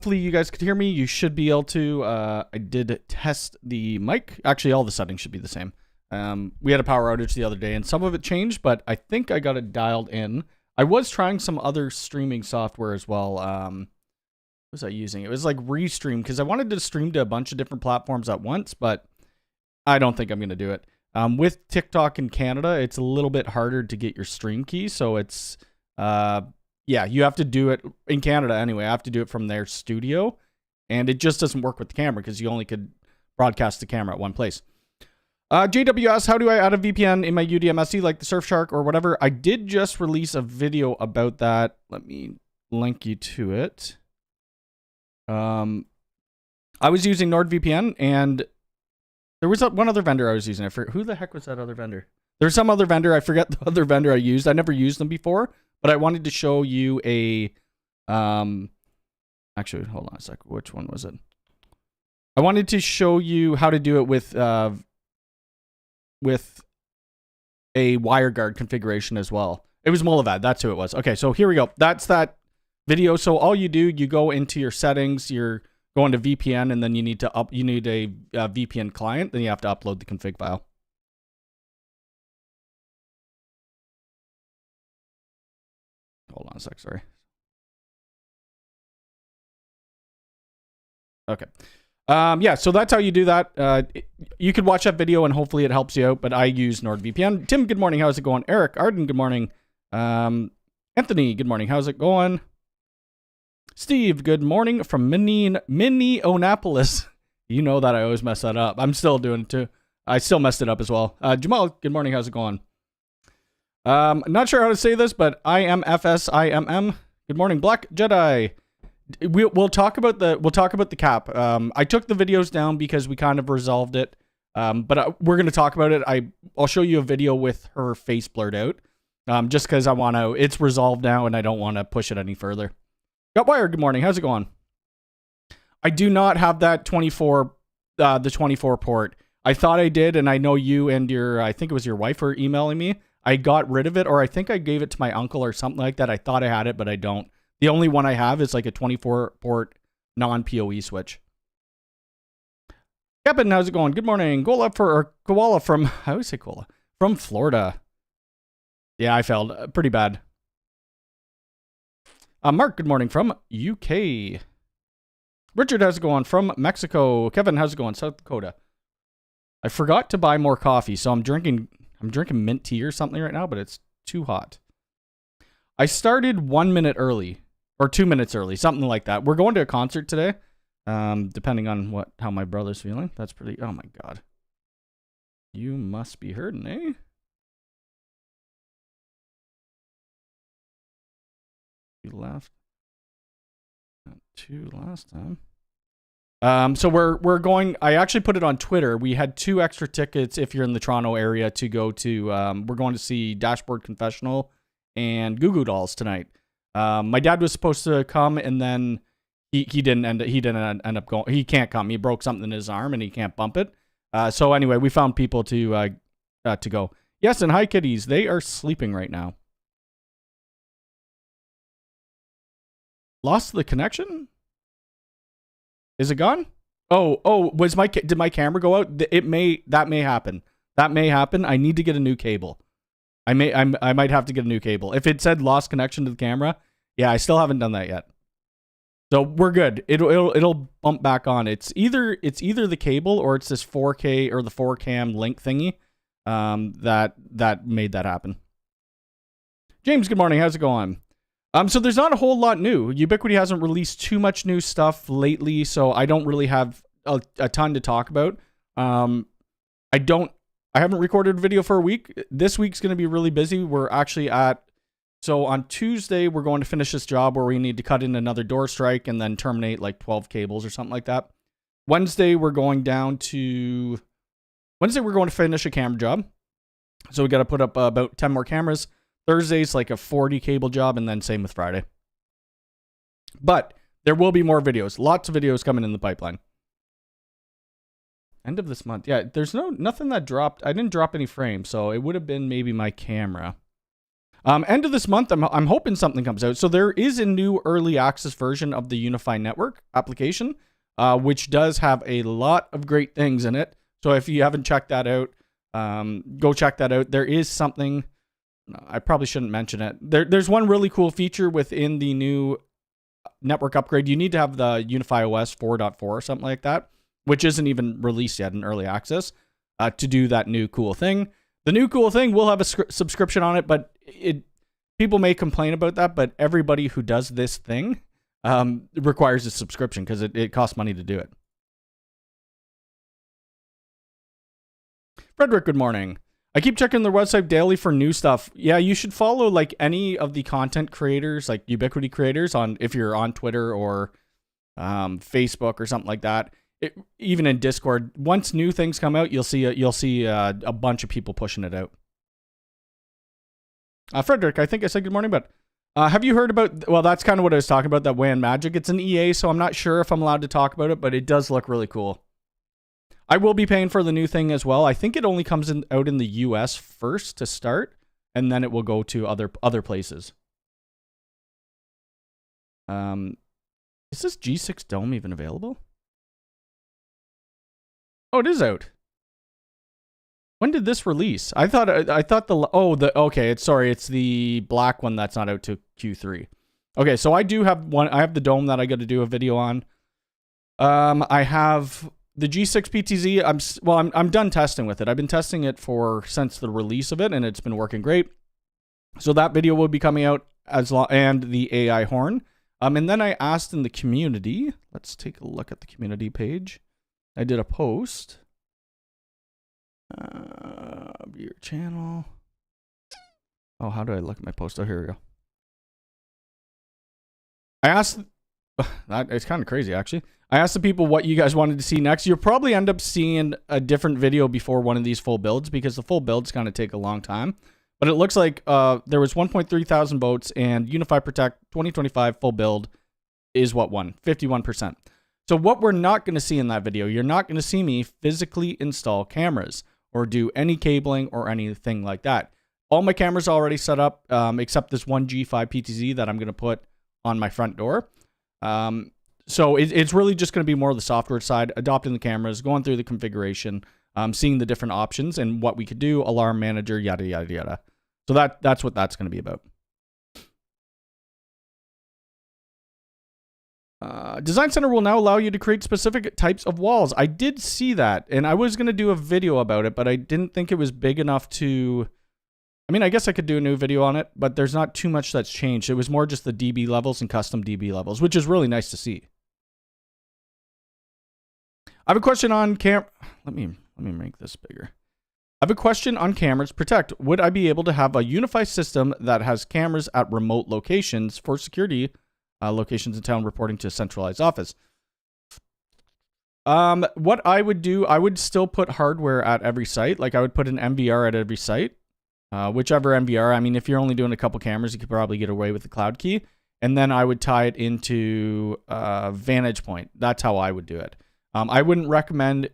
Hopefully you guys could hear me. You should be able to. I did test the mic. Actually, all the settings should be the same. We had a power outage the other day, and some of it changed, but I think I got it dialed in. I was trying some other streaming software as well. What was I using? It was like Restream, because I wanted to stream to a bunch of different platforms at once, but I don't think I'm going to do it. With TikTok in Canada, it's a little bit harder to get your stream key, so it's... yeah, you have to do it in Canada anyway. I have to do it from their studio, and it just doesn't work with the camera because you only could broadcast the camera at one place. JWS, how do I add a VPN in my UDMSC like the Surfshark or whatever? I did just release a video about that. Let me link you to it. I was using NordVPN, and there was one other vendor I was using. I forget, who the heck was that other vendor? There's some other vendor. I forget the other vendor I used. I never used them before, but I wanted to show you a... actually, hold on a sec. Which one was it? I wanted to show you how to do it with a WireGuard configuration as well. It was Mullavad. That's who it was. Okay, so here we go. That's that video. So all you do, you go into your settings, you're going to VPN, and then you need a VPN client. Then you have to upload the config file. Hold on a sec, sorry. Okay. Yeah, so that's how you do that. You could watch that video and hopefully it helps you out, but I use NordVPN. Tim, good morning. How's it going? Eric, Arden, good morning. Anthony, good morning. How's it going? Steve, good morning from Minneapolis. You know that I always mess that up. I'm still doing it too. I still messed it up as well. Jamal, good morning. How's it going? Not sure how to say this, but IMFSIMM. Good morning, Black Jedi. We'll talk about the cap. I took the videos down because we kind of resolved it. But we're going to talk about it. I'll show you a video with her face blurred out. Just because it's resolved now and I don't want to push it any further. Got Wire, good morning. How's it going? I do not have that 24, the 24 port. I thought I did, and I know you and I think it was your wife were emailing me. I got rid of it, or I think I gave it to my uncle or something like that. I thought I had it, but I don't. The only one I have is like a 24 port non-PoE switch. Kevin, how's it going? Good morning. Koala from, I always say Koala, from Florida. Yeah, I failed pretty bad. Mark, good morning from UK. Richard, how's it going? From Mexico. Kevin, how's it going? South Dakota. I forgot to buy more coffee, so I'm drinking mint tea or something right now, but it's too hot. I started 1 minute early, or 2 minutes early, something like that. We're going to a concert today, depending on how my brother's feeling. That's pretty, oh my God. You must be hurting, eh? You left. Got 2 last time. So we're going, I actually put it on Twitter. We had 2 extra tickets if you're in the Toronto area to go to, we're going to see Dashboard Confessional and Goo Goo Dolls tonight. My dad was supposed to come, and then he didn't end up going. He can't come. He broke something in his arm and he can't bump it. So anyway, we found people to go. Yes, and hi kitties. They are sleeping right now. Lost the connection? Is it gone? Oh, did my camera go out? That may happen. That may happen. I need to get a new cable. I might have to get a new cable. If it said lost connection to the camera, yeah, I still haven't done that yet. So we're good. It'll bump back on. It's either the cable or it's this 4K or the 4cam link thingy that made that happen. James, good morning. How's it going? So there's not a whole lot new. Ubiquiti hasn't released too much new stuff lately, so I don't really have a ton to talk about. I haven't recorded a video for a week. This week's going to be really busy. We're actually so on Tuesday, we're going to finish this job where we need to cut in another door strike and then terminate like 12 cables or something like that. Wednesday, we're going to finish a camera job. So we got to put up about 10 more cameras. Thursday's like a 40 cable job, and then same with Friday. But there will be more videos. Lots of videos coming in the pipeline. End of this month. Yeah, there's nothing that dropped. I didn't drop any frames, so it would have been maybe my camera. End of this month, I'm hoping something comes out. So there is a new early access version of the UniFi network application, which does have a lot of great things in it. So if you haven't checked that out, go check that out. There is something, I probably shouldn't mention it. There's one really cool feature within the new network upgrade. You need to have the UniFi OS 4.4 or something like that, which isn't even released yet in early access, to do that new cool thing. The new cool thing will have a subscription on it, but people may complain about that, but everybody who does this thing requires a subscription because it costs money to do it. Frederick, good morning. I keep checking their website daily for new stuff. Yeah, you should follow like any of the content creators, like Ubiquiti creators, on if you're on Twitter or Facebook or something like that. Even in Discord, once new things come out, you'll see a bunch of people pushing it out. Frederick, I think I said good morning, but have you heard about? Well, that's kind of what I was talking about. That WAN Magic. It's an EA, so I'm not sure if I'm allowed to talk about it, but it does look really cool. I will be paying for the new thing as well. I think it only comes out in the US first to start, and then it will go to other places. Is this G6 Dome even available? Oh, it is out. When did this release? I thought it's the black one that's not out to Q3. Okay, so I do have one. I have the Dome that I got to do a video on. I have the G6 PTZ. I'm done testing with it. I've been testing it since the release of it, and it's been working great. So that video will be coming out and the AI horn. And then I asked in the community. Let's take a look at the community page. I did a post. Your channel. Oh, how do I look at my post? Oh, here we go. I asked. It's kind of crazy, actually. I asked the people what you guys wanted to see next. You'll probably end up seeing a different video before one of these full builds because the full builds kind of take a long time. But it looks like there was 1.3 thousand votes, and UniFi Protect 2025 full build is what won, 51%. So what we're not going to see in that video, you're not going to see me physically install cameras or do any cabling or anything like that. All my cameras are already set up, except this one G5 PTZ that I'm going to put on my front door. So it's really just going to be more of the software side, adopting the cameras, going through the configuration, seeing the different options and what we could do, alarm manager, yada, yada, yada. So that's what that's going to be about. Design Center will now allow you to create specific types of walls. I did see that, and I was going to do a video about it, but I didn't think it was big enough to... I mean, I guess I could do a new video on it, but there's not too much that's changed. It was more just the DB levels and custom DB levels, which is really nice to see. I have a question on Let me make this bigger. I have a question on cameras Protect. Would I be able to have a UniFi system that has cameras at remote locations for security locations in town reporting to a centralized office? What I would do, I would still put hardware at every site. Like I would put an MVR at every site. Whichever MVR. I mean, if you're only doing a couple cameras, you could probably get away with the cloud key. And then I would tie it into Vantage Point. That's how I would do it. I wouldn't recommend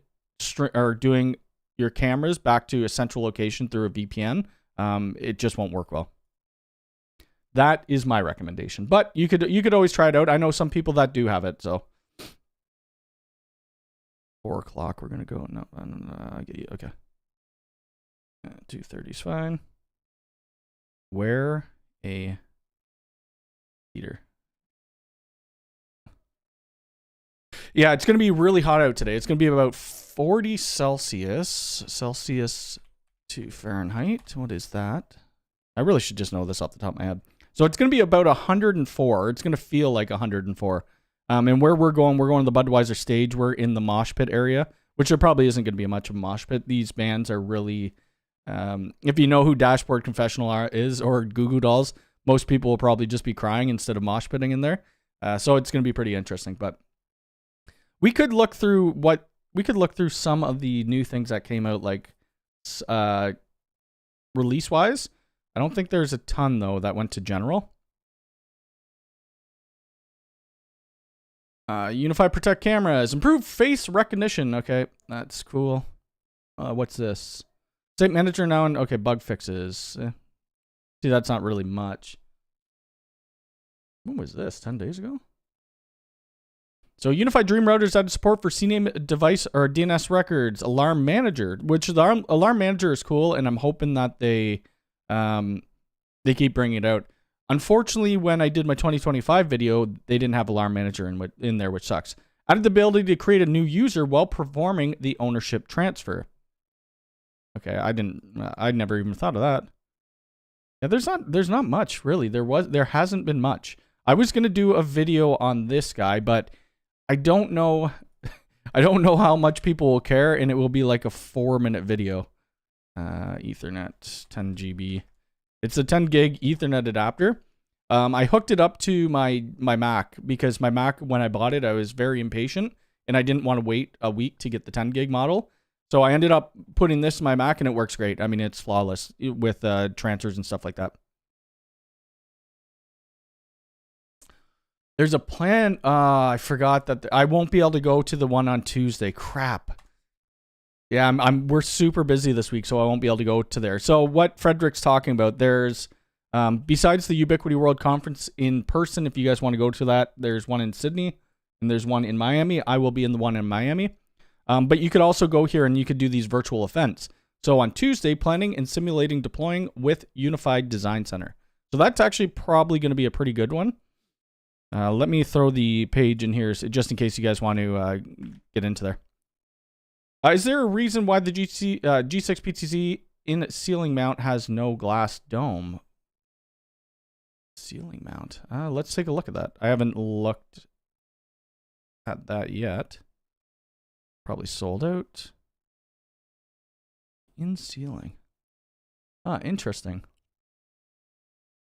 doing your cameras back to a central location through a VPN. It just won't work well. That is my recommendation. But you could always try it out. I know some people that do have it. So 4 o'clock, we're gonna go. No, okay. 2:30 is fine. Wear a heater. Yeah, it's going to be really hot out today. It's going to be about 40 Celsius to Fahrenheit. What is that? I really should just know this off the top of my head. So it's going to be about 104. It's going to feel like 104. And where we're going to the Budweiser stage. We're in the mosh pit area, which there probably isn't going to be much of a mosh pit. These bands are really... if you know who Dashboard Confessional is or Goo Goo Dolls, most people will probably just be crying instead of mosh pitting in there. So it's going to be pretty interesting. But we could look through some of the new things that came out, like release wise. I don't think there's a ton though that went to general. UniFi Protect cameras, improved face recognition. Okay, that's cool. What's this? Site manager now, and okay, bug fixes. See, that's not really much. When was this? 10 days ago? So UniFi Dream Routers added support for CNAME device or DNS records, Alarm Manager, which the Alarm Manager is cool, and I'm hoping that they keep bringing it out. Unfortunately, when I did my 2025 video, they didn't have Alarm Manager in there, which sucks. Added the ability to create a new user while performing the ownership transfer. Okay, I never even thought of that. Yeah, there's not much really. There hasn't been much. I was gonna do a video on this guy, but I don't know. I don't know how much people will care, and it will be like a 4-minute video. Ethernet 10 GB. It's a 10 gig Ethernet adapter. I hooked it up to my Mac because my Mac, when I bought it, I was very impatient and I didn't want to wait a week to get the 10 gig model. So I ended up putting this in my Mac and it works great. I mean, it's flawless with transfers and stuff like that. There's a plan. I forgot that I won't be able to go to the one on Tuesday. Crap. Yeah, we're super busy this week, so I won't be able to go to there. So what Frederick's talking about, there's besides the Ubiquiti World Conference in person, if you guys want to go to that, there's one in Sydney and there's one in Miami. I will be in the one in Miami. But you could also go here and you could do these virtual events. So on Tuesday, planning and simulating deploying with Unified Design Center. So that's actually probably going to be a pretty good one. Let me throw the page in here just in case you guys want to get into there. Is there a reason why the G6 PTZ in ceiling mount has no glass dome? Ceiling mount. Let's take a look at that. I haven't looked at that yet. Probably sold out. In ceiling. Interesting.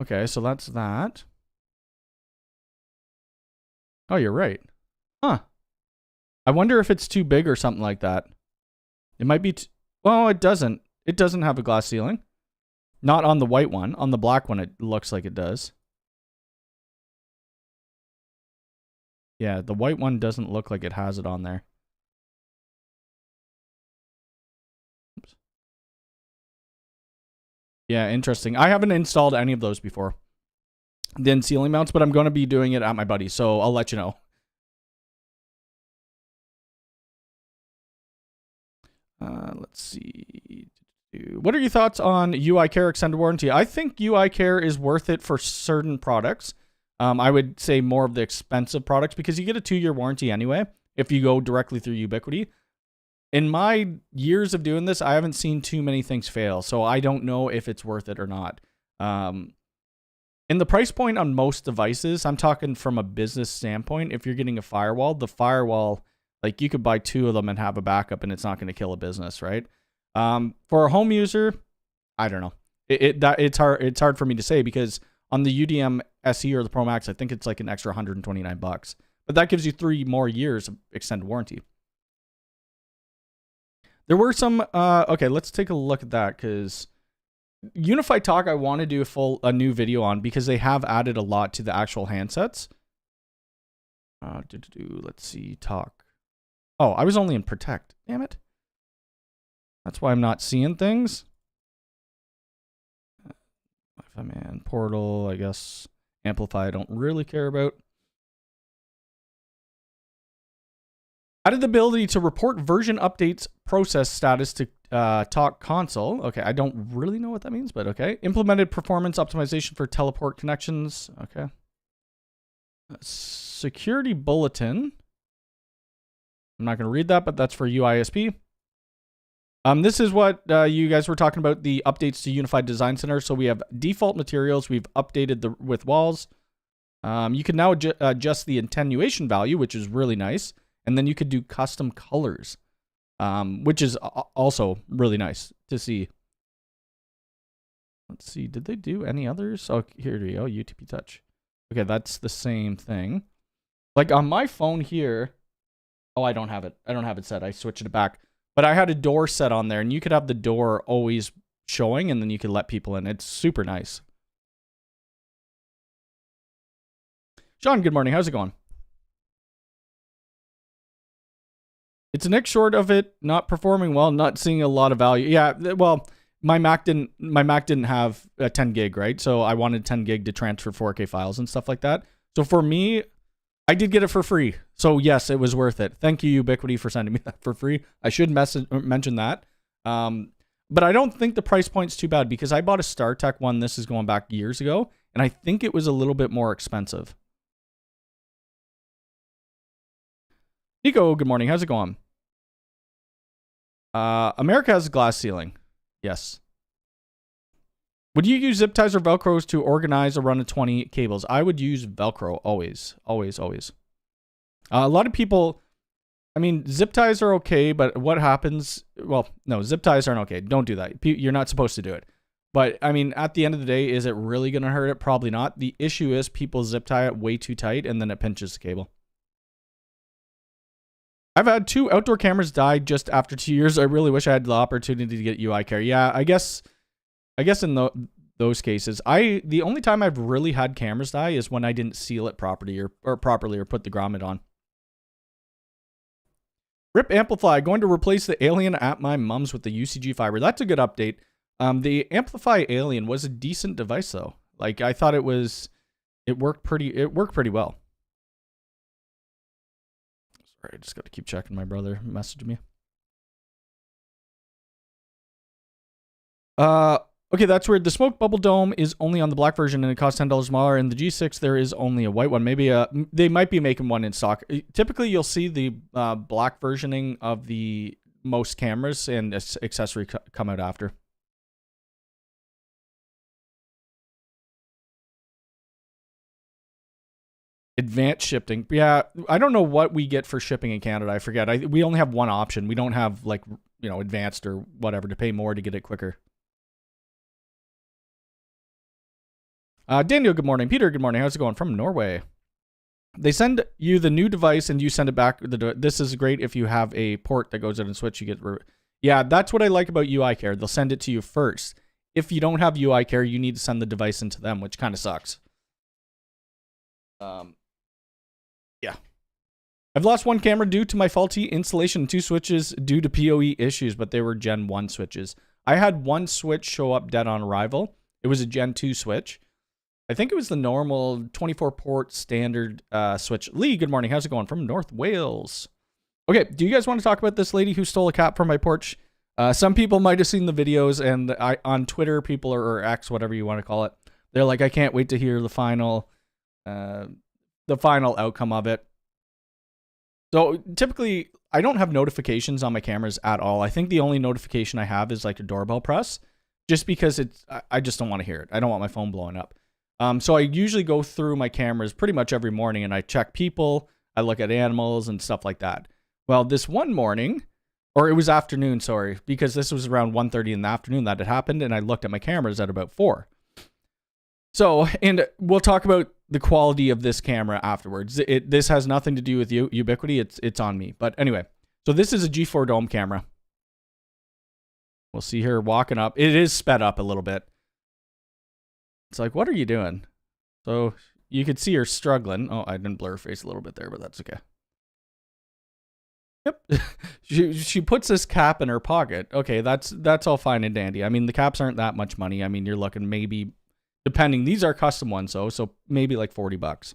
Okay, so that's that. Oh, you're right. Huh. I wonder if it's too big or something like that. It might be... well, it doesn't. It doesn't have a glass ceiling. Not on the white one. On the black one, it looks like it does. Yeah, the white one doesn't look like it has it on there. Oops. Yeah, interesting. I haven't installed any of those before. Then ceiling mounts, but I'm going to be doing it at my buddy, so I'll let you know. Let's see. What are your thoughts on UI Care extended warranty? I think UI Care is worth it for certain products. I would say more of the expensive products because you get a 2-year warranty anyway if you go directly through Ubiquiti. In my years of doing this, I haven't seen too many things fail, so I don't know if it's worth it or not. In the price point on most devices, I'm talking from a business standpoint, if you're getting a firewall, the firewall, like you could buy 2 of them and have a backup and it's not going to kill a business, right? For a home user, I don't know. It's hard for me to say because on the UDM SE or the Pro Max, I think it's like an extra $129. But that gives you 3 more years of extended warranty. There were some, okay, let's take a look at that because UniFi Talk I want to do a new video on because they have added a lot to the actual handsets. Let's see, Talk. Oh, I was only in Protect. Damn it. That's why I'm not seeing things. Wi-Fi Man, Portal, I guess. Amplify I don't really care about. Added the ability to report version updates process status to Talk console. Okay, I don't really know what that means, but okay. Implemented performance optimization for teleport connections. Okay. Security bulletin. I'm not going to read that, but that's for UISP. This is what you guys were talking about, the updates to Unified Design Center. So we have default materials. We've updated with walls. You can now adjust the attenuation value, which is really nice. And then you could do custom colors, which is also really nice to see. Let's see. Did they do any others? Oh, here we go. UTP Touch. Okay, that's the same thing. Like on my phone here. Oh, I don't have it. I don't have it set. I switched it back. But I had a door set on there, and you could have the door always showing, and then you could let people in. It's super nice. Sean, good morning. How's it going? It's Nick short of it not performing well, not seeing a lot of value. Yeah, well, my Mac didn't have a 10 gig, right? So I wanted 10 gig to transfer 4K files and stuff like that. So for me, I did get it for free. So yes, it was worth it. Thank you, Ubiquiti, for sending me that for free. I should mention that. But I don't think the price point's too bad because I bought a StarTech one. This is going back years ago, and I think it was a little bit more expensive. Nico, good morning. How's it going? America has a glass ceiling. Yes. Would you use zip ties or Velcros to organize a run of 20 cables? I would use Velcro always, always, always. A lot of people, I mean, zip ties are okay, but what happens? Well, no, zip ties aren't okay. Don't do that. You're not supposed to do it. But I mean, at the end of the day, is it really going to hurt it? Probably not. The issue is people zip tie it way too tight and then it pinches the cable. I've had 2 outdoor cameras die just after 2 years. I really wish I had the opportunity to get UI care. Yeah, I guess in those cases, the only time I've really had cameras die is when I didn't seal it properly or put the grommet on. Rip Amplify, going to replace the Alien at my mom's with the UCG fiber. That's a good update. The Amplify Alien was a decent device though. Like I thought it worked pretty well. Sorry, I just got to keep checking. My brother messaged me. Okay, that's weird. The Smoke Bubble Dome is only on the black version and it costs $10 more. In the G6, there is only a white one. Maybe they might be making one in stock. Typically, you'll see the black versioning of the most cameras and accessory come out after. Advanced shipping. Yeah, I don't know what we get for shipping in Canada. I forget. We only have one option. We don't have like, advanced or whatever to pay more to get it quicker. Daniel, good morning. Peter, good morning. How's it going? From Norway. They send you the new device and you send it back. This is great if you have a port that goes out and switch. You get. Yeah, that's what I like about UI Care. They'll send it to you first. If you don't have UI Care, you need to send the device into them, which kind of sucks. Yeah. I've lost one camera due to my faulty installation and 2 switches due to PoE issues, but they were Gen 1 switches. I had one switch show up dead on arrival. It was a Gen 2 switch. I think it was the normal 24-port standard switch. Lee, good morning. How's it going? From North Wales. Okay, do you guys want to talk about this lady who stole a cap from my porch? Some people might have seen the videos, and on Twitter, people or X, whatever you want to call it, they're like, I can't wait to hear the final outcome of it. So typically, I don't have notifications on my cameras at all. I think the only notification I have is like a doorbell press, just because I just don't want to hear it. I don't want my phone blowing up. So I usually go through my cameras pretty much every morning and I check people, I look at animals and stuff like that. Well, this one morning, or it was afternoon, sorry, because this was around 1:30 in the afternoon that it happened, and I looked at my cameras at about 4. So, and we'll talk about the quality of this camera afterwards. This has nothing to do with Ubiquiti. It's on me. But anyway, so this is a G4 Dome camera. We'll see her walking up. It is sped up a little bit. It's like, what are you doing? So you could see her struggling. Oh, I didn't blur her face a little bit there, but that's okay. Yep. she puts this cap in her pocket. Okay, that's all fine and dandy. I mean, the caps aren't that much money. I mean, you're looking maybe, depending, these are custom ones, so maybe like $40.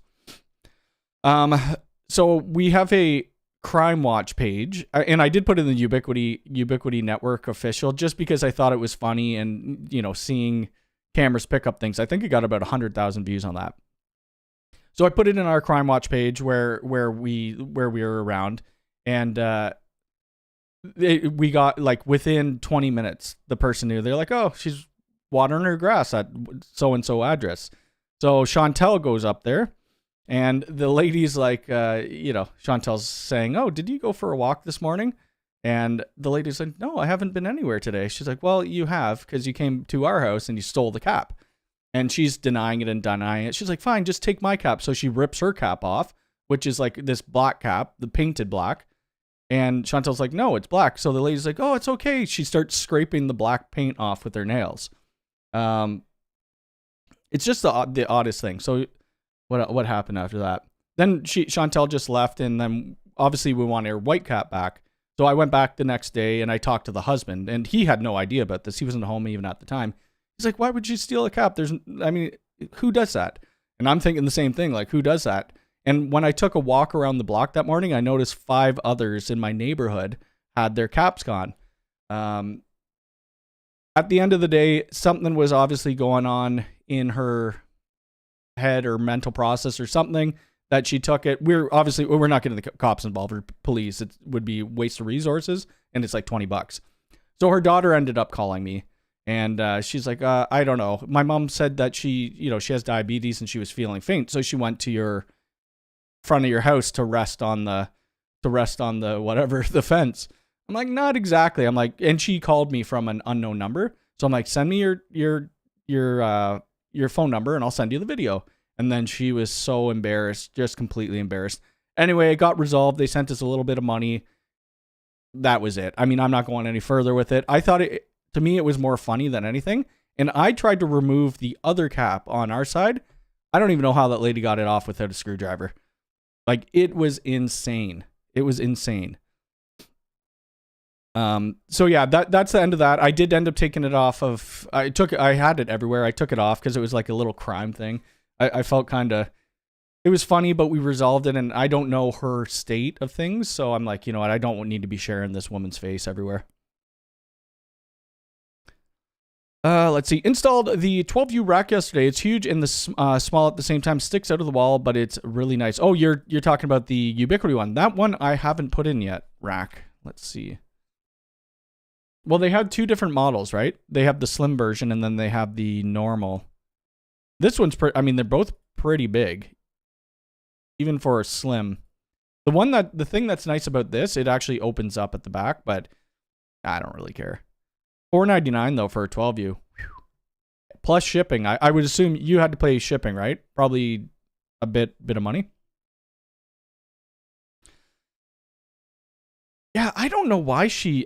So we have a Crime Watch page, and I did put it in the Ubiquiti Network official just because I thought it was funny, and seeing cameras pick up things. I think it got about 100,000 views on that. So I put it in our Crime Watch page where we were around, and we got like within 20 minutes, the person knew. They're like, oh, she's watering her grass at so-and-so address. So Chantel goes up there, and the lady's like, Chantel's saying, oh, did you go for a walk this morning? And the lady's like, no, I haven't been anywhere today. She's like, well, you have, because you came to our house and you stole the cap. And she's denying it and denying it. She's like, fine, just take my cap. So she rips her cap off, which is like this black cap, the painted black. And Chantel's like, no, it's black. So the lady's like, oh, it's okay. She starts scraping the black paint off with her nails. It's just the oddest thing. So what happened after that? Then Chantel just left, and then obviously we want her white cap back. So I went back the next day and I talked to the husband, and he had no idea about this. He wasn't home even at the time. He's like, why would you steal a cap? I mean, who does that? And I'm thinking the same thing, like, who does that? And when I took a walk around the block that morning, I noticed 5 others in my neighborhood had their caps gone. At the end of the day, something was obviously going on in her head or mental process or something that she took it. We're not getting the cops involved or police. It would be waste of resources, and it's like $20. So her daughter ended up calling me, and she's like, I don't know. My mom said that she has diabetes and she was feeling faint, so she went to your front of your house to rest on the whatever, the fence. I'm like, not exactly. I'm like, and she called me from an unknown number. So I'm like, send me your phone number and I'll send you the video. And then she was so embarrassed, just completely embarrassed. Anyway, it got resolved. They sent us a little bit of money. That was it. I mean, I'm not going any further with it. I thought to me, it was more funny than anything. And I tried to remove the other cap on our side. I don't even know how that lady got it off without a screwdriver. Like, it was insane. It was insane. So yeah, that's the end of that. I did end up taking it off of, I had it everywhere. I took it off because it was like a little crime thing. I felt it was funny, but we resolved it, and I don't know her state of things. So I'm like, you know what? I don't need to be sharing this woman's face everywhere. Let's see. Installed the 12U rack yesterday. It's huge and the small at the same time. Sticks out of the wall, but it's really nice. Oh, you're talking about the Ubiquiti one. That one I haven't put in yet. Rack. Let's see. Well, they had 2 different models, right? They have the slim version, and then they have the normal. This one's they're both pretty big, even for a slim. The thing that's nice about this, it actually opens up at the back, but I don't really care. $4.99 though for a 12U. Plus shipping. I would assume you had to pay shipping, right? Probably a bit of money. Yeah, I don't know why she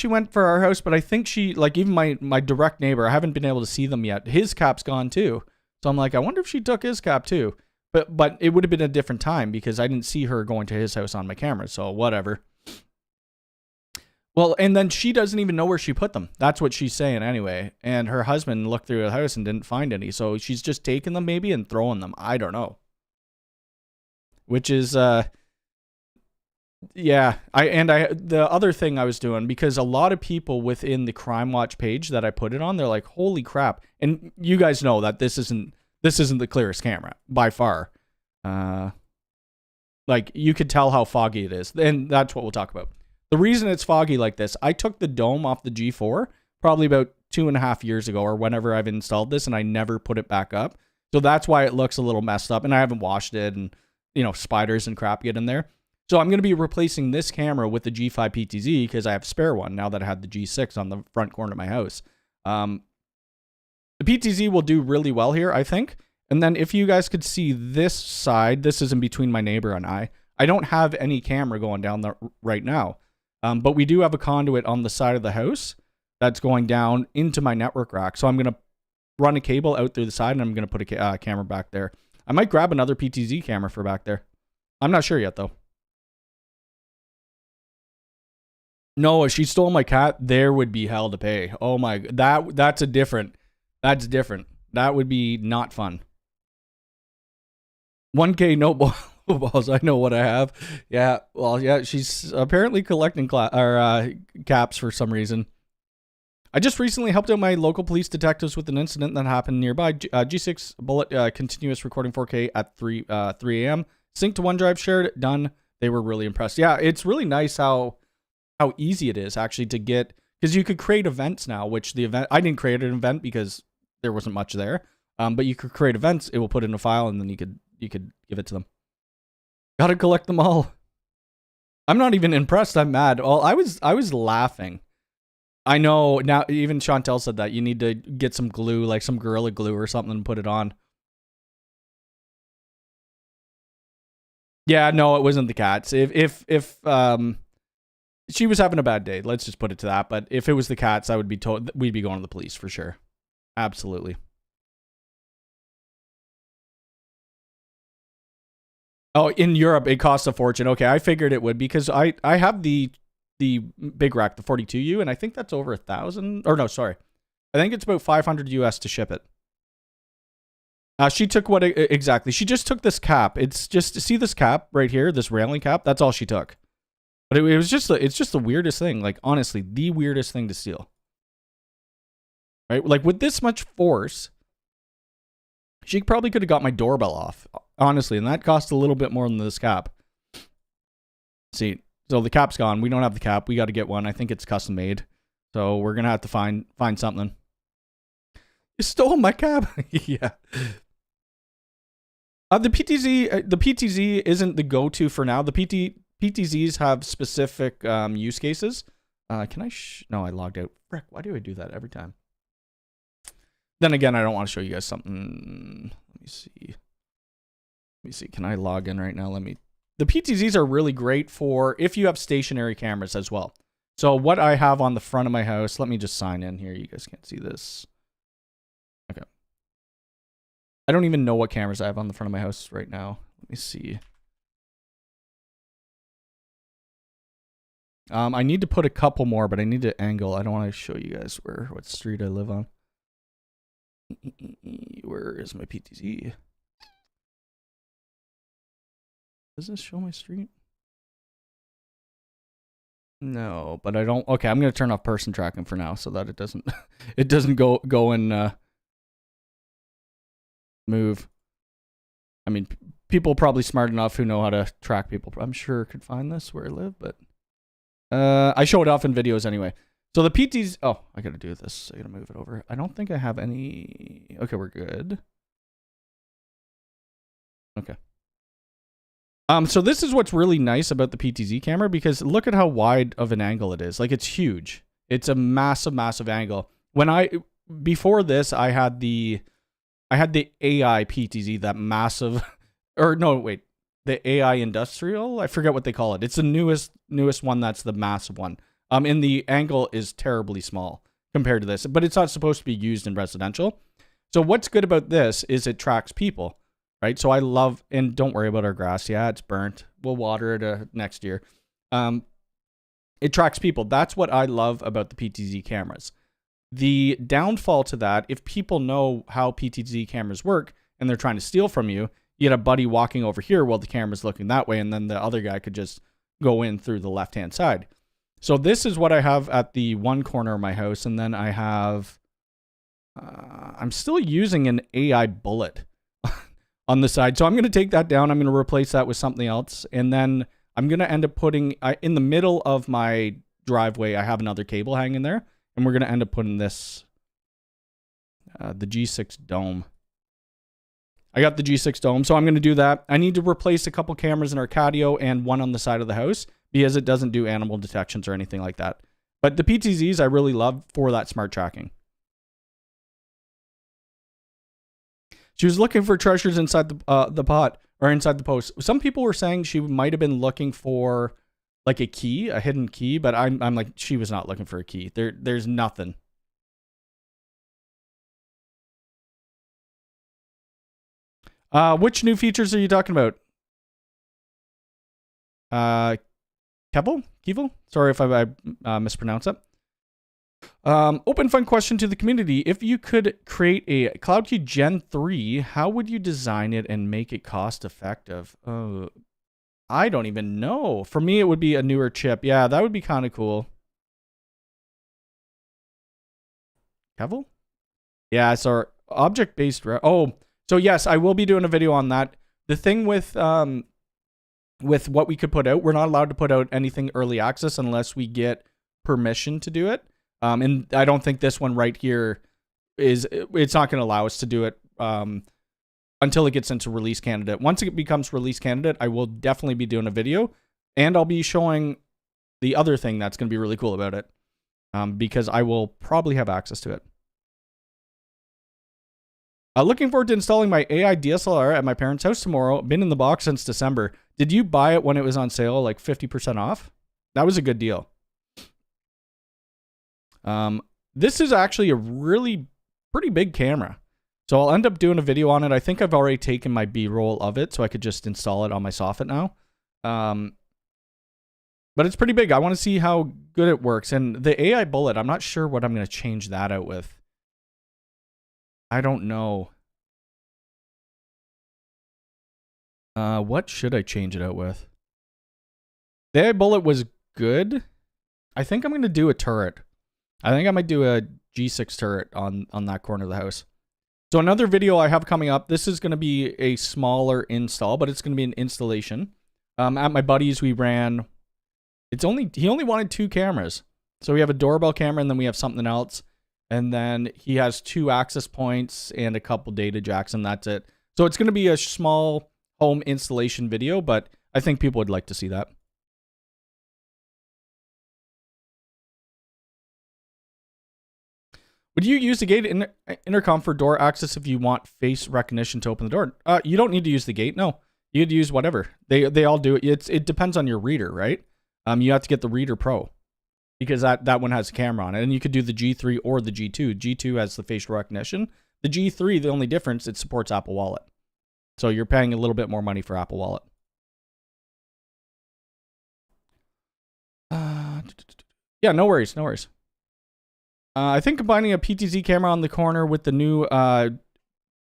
went for our house, but I think she, like, even my direct neighbor, I haven't been able to see them yet. His cap's gone too. So I'm like, I wonder if she took his cap too. But it would have been a different time because I didn't see her going to his house on my camera. So whatever. Well, and then she doesn't even know where she put them. That's what she's saying anyway. And her husband looked through the house and didn't find any. So she's just taking them maybe and throwing them. I don't know. Which is, yeah. The other thing I was doing, because a lot of people within the Crime Watch page that I put it on, they're like, holy crap. And you guys know that this isn't the clearest camera by far. Like, you could tell how foggy it is. And that's what we'll talk about. The reason it's foggy like this, I took the dome off the G4 probably about 2.5 years ago or whenever I've installed this, and I never put it back up. So that's why it looks a little messed up, and I haven't washed it, and, spiders and crap get in there. So I'm going to be replacing this camera with the G5 PTZ because I have a spare one now that I had the G6 on the front corner of my house. The PTZ will do really well here, I think. And then if you guys could see this side, this is in between my neighbor and I don't have any camera going down there right now. But we do have a conduit on the side of the house that's going down into my network rack. So I'm going to run a cable out through the side, and I'm going to put a camera back there. I might grab another PTZ camera for back there. I'm not sure yet, though. No, if she stole my cat, there would be hell to pay. Oh my, that's different. That would be not fun. 1K no balls. I know what I have. Yeah, well, yeah, she's apparently collecting caps for some reason. I just recently helped out my local police detectives with an incident that happened nearby. G6 bullet continuous recording 4K at 3 a.m. Sync to OneDrive, shared, done. They were really impressed. Yeah, it's really nice how easy it is actually to get, because you could create events now, which I didn't create an event because there wasn't much there. But you could create events. It will put in a file, and then you could give it to them. Gotta collect them all. I'm not even impressed. I'm mad. Well, I was laughing. I know now. Even Chantel said that you need to get some glue, like some Gorilla Glue or something, and put it on. Yeah, no, it wasn't the cats. If she was having a bad day, let's just put it to that. But if it was the cats, I would be told we'd be going to the police for sure. Absolutely. Oh, in Europe, it costs a fortune. Okay, I figured it would because I have the the big rack, the 42U, and I think that's over 1,000. Or no, sorry, I think it's about 500 US to ship it. She took what exactly? She just took this cap. It's just, see this cap right here, this railing cap. That's all she took. But it was just, it's just the weirdest thing. Like, honestly, the weirdest thing to steal. Right? Like, with this much force, she probably could have got my doorbell off, honestly, and that cost a little bit more than this cap. See, so the cap's gone. We don't have the cap. We got to get one. I think it's custom made, so we're gonna have to find something. You stole my cap. Yeah. The PTZ isn't the go-to for now. The PTZs have specific use cases. Can I? No, I logged out. Frick, why do I do that every time? Then again, I don't want to show you guys something. Let me see. Can I log in right now? The PTZs are really great for if you have stationary cameras as well. So what I have on the front of my house, let me just sign in here. You guys can't see this. Okay. I don't even know what cameras I have on the front of my house right now. Let me see. I need to put a couple more, but I need to angle. I don't want to show you guys what street I live on. Where is my PTZ? Does this show my street? No, but I don't. Okay, I'm gonna turn off person tracking for now so that it doesn't go and move. I mean, people probably smart enough who know how to track people, I'm sure, could find this where I live, but I show it off in videos anyway. So the PTs, oh, I gotta do this. I gotta move it over. I don't think I have any. Okay, we're good. Okay. So this is what's really nice about the PTZ camera, because look at how wide of an angle it is. Like, it's huge. It's a massive, massive angle. Before this, I had the AI PTZ, that massive, or no, wait, the AI industrial. I forget what they call it. It's the newest one. That's the massive one. And the angle is terribly small compared to this, but it's not supposed to be used in residential. So what's good about this is it tracks people, right? So I love, and don't worry about our grass. Yeah, it's burnt. We'll water it next year. It tracks people. That's what I love about the PTZ cameras. The downfall to that, if people know how PTZ cameras work and they're trying to steal from you, you get a buddy walking over here while the camera's looking that way, and then the other guy could just go in through the left-hand side. So this is what I have at the one corner of my house, and then I have, I'm still using an AI bullet on the side. So I'm going to take that down. I'm going to replace that with something else, and then I'm going to end up putting, in the middle of my driveway, I have another cable hanging there, and we're going to end up putting this, the G6 dome. I got the G6 dome, so I'm going to do that. I need to replace a couple cameras in our patio and one on the side of the house because it doesn't do animal detections or anything like that. But the PTZs I really love for that smart tracking. She was looking for treasures inside the pot, or inside the post. Some people were saying she might have been looking for like a key, a hidden key, but I'm like, she was not looking for a key. There's nothing. Which new features are you talking about? Kevel? Sorry if I mispronounce it. Open fun question to the community. If you could create a CloudKey Gen 3, how would you design it and make it cost effective? I don't even know. For me, it would be a newer chip. Yeah, that would be kind of cool. Kevel? Yeah, it's our object-based. Oh, so yes, I will be doing a video on that. The thing with what we could put out, we're not allowed to put out anything early access unless we get permission to do it. And I don't think this one right here it's not going to allow us to do it until it gets into release candidate. Once it becomes release candidate, I will definitely be doing a video, and I'll be showing the other thing that's going to be really cool about it, because I will probably have access to it. Looking forward to installing my AI DSLR at my parents' house tomorrow. Been in the box since December. Did you buy it when it was on sale, like 50% off? That was a good deal. This is actually a really pretty big camera. So I'll end up doing a video on it. I think I've already taken my B-roll of it, so I could just install it on my soffit now. But it's pretty big. I want to see how good it works. And the AI bullet, I'm not sure what I'm going to change that out with. I don't know. What should I change it out with? The AI bullet was good. I think I'm going to do a turret. I think I might do a G6 turret on that corner of the house. So another video I have coming up, this is going to be a smaller install, but it's going to be an installation. At my buddy's, we ran... He only wanted 2 cameras. So we have a doorbell camera, and then we have something else. And then he has 2 access points and a couple data jacks, and that's it. So it's going to be a small home installation video, but I think people would like to see that. Would you use the gate intercom for door access if you want face recognition to open the door? You don't need to use the gate, no. You'd use whatever. They all do it. It depends on your reader, right? You have to get the Reader Pro because that one has a camera on it. And you could do the G3 or the G2. G2 has the facial recognition. The G3, the only difference, it supports Apple Wallet. So you're paying a little bit more money for Apple Wallet. Yeah, no worries, no worries. I think combining a PTZ camera on the corner with the new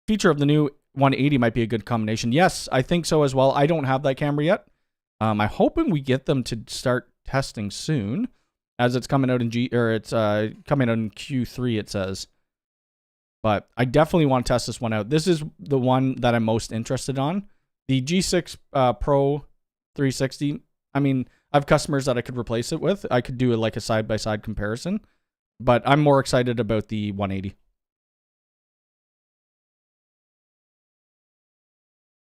feature of the new 180 might be a good combination. Yes, I think so as well. I don't have that camera yet. I'm hoping we get them to start testing soon, as it's coming out in coming out in Q3. It says, but I definitely want to test this one out. This is the one that I'm most interested on. The G6 Pro 360. I mean, I have customers that I could replace it with. I could do like a side-by-side comparison, but I'm more excited about the 180.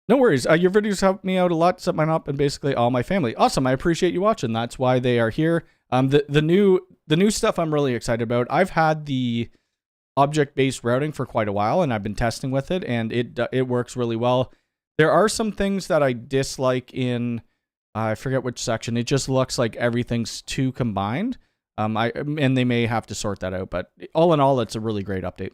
No worries. Your videos help me out a lot, set mine up, and basically all my family. Awesome. I appreciate you watching. That's why they are here. The new stuff I'm really excited about. I've had the object-based routing for quite a while, and I've been testing with it, and it works really well. There are some things that I dislike in, I forget which section. It just looks like everything's too combined. And they may have to sort that out, but all in all, it's a really great update.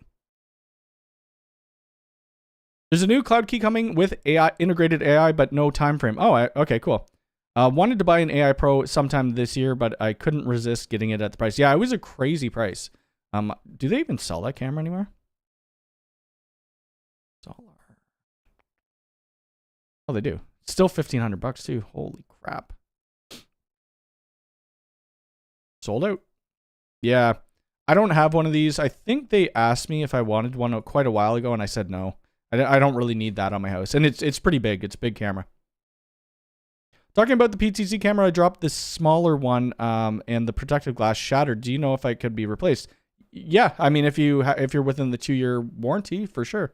There's a new cloud key coming with AI, integrated AI, but no time frame. Oh, okay, cool. Wanted to buy an AI Pro sometime this year, but I couldn't resist getting it at the price. Yeah, it was a crazy price. Do they even sell that camera anywhere? Oh, they do. Still $1,500 too. Holy crap. Sold out. Yeah, I don't have one of these. I think they asked me if I wanted one quite a while ago, and I said no. I don't really need that on my house. And it's pretty big. It's a big camera. Talking about the PTZ camera, I dropped this smaller one, and the protective glass shattered. Do you know if I could be replaced? Yeah, I mean, if you're within the 2-year warranty, for sure.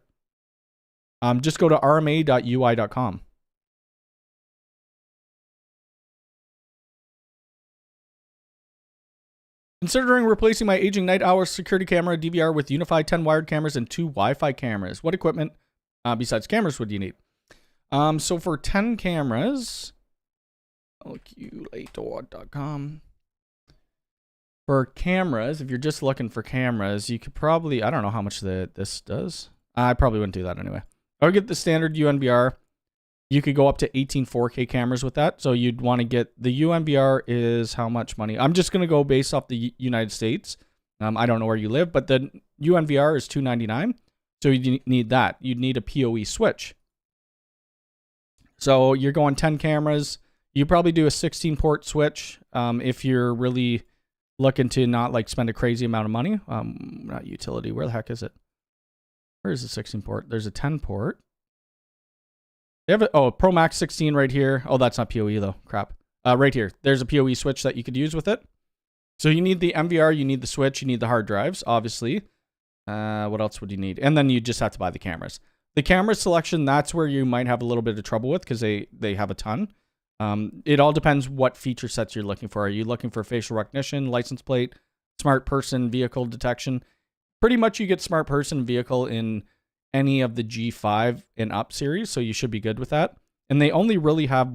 Just go to rma.ui.com. Considering replacing my aging night hour security camera DVR with UniFi 10 wired cameras and 2 Wi-Fi cameras. What equipment besides cameras would you need? So for 10 cameras, calculator.com. For cameras, if you're just looking for cameras, you could probably, I don't know how much this does. I probably wouldn't do that anyway. I would get the standard UNVR. You could go up to 18 4K cameras with that. So you'd want to get the UNVR is how much money? I'm just going to go based off the United States. I don't know where you live, but the UNVR is $299. So you need that. You'd need a PoE switch. So you're going 10 cameras. You probably do a 16 port switch if you're really looking to not like spend a crazy amount of money. Not utility. Where the heck is it? Where is the 16 port? There's a 10 port. They have Pro Max 16 right here. Oh, that's not PoE though. Crap. Right here. There's a PoE switch that you could use with it. So you need the MVR, you need the switch, you need the hard drives, obviously. What else would you need? And then you just have to buy the cameras. The camera selection, that's where you might have a little bit of trouble with because they have a ton. It all depends what feature sets you're looking for. Are you looking for facial recognition, license plate, smart person, vehicle detection? Pretty much you get smart person vehicle in any of the G5 and up series, so you should be good with that. And they only really have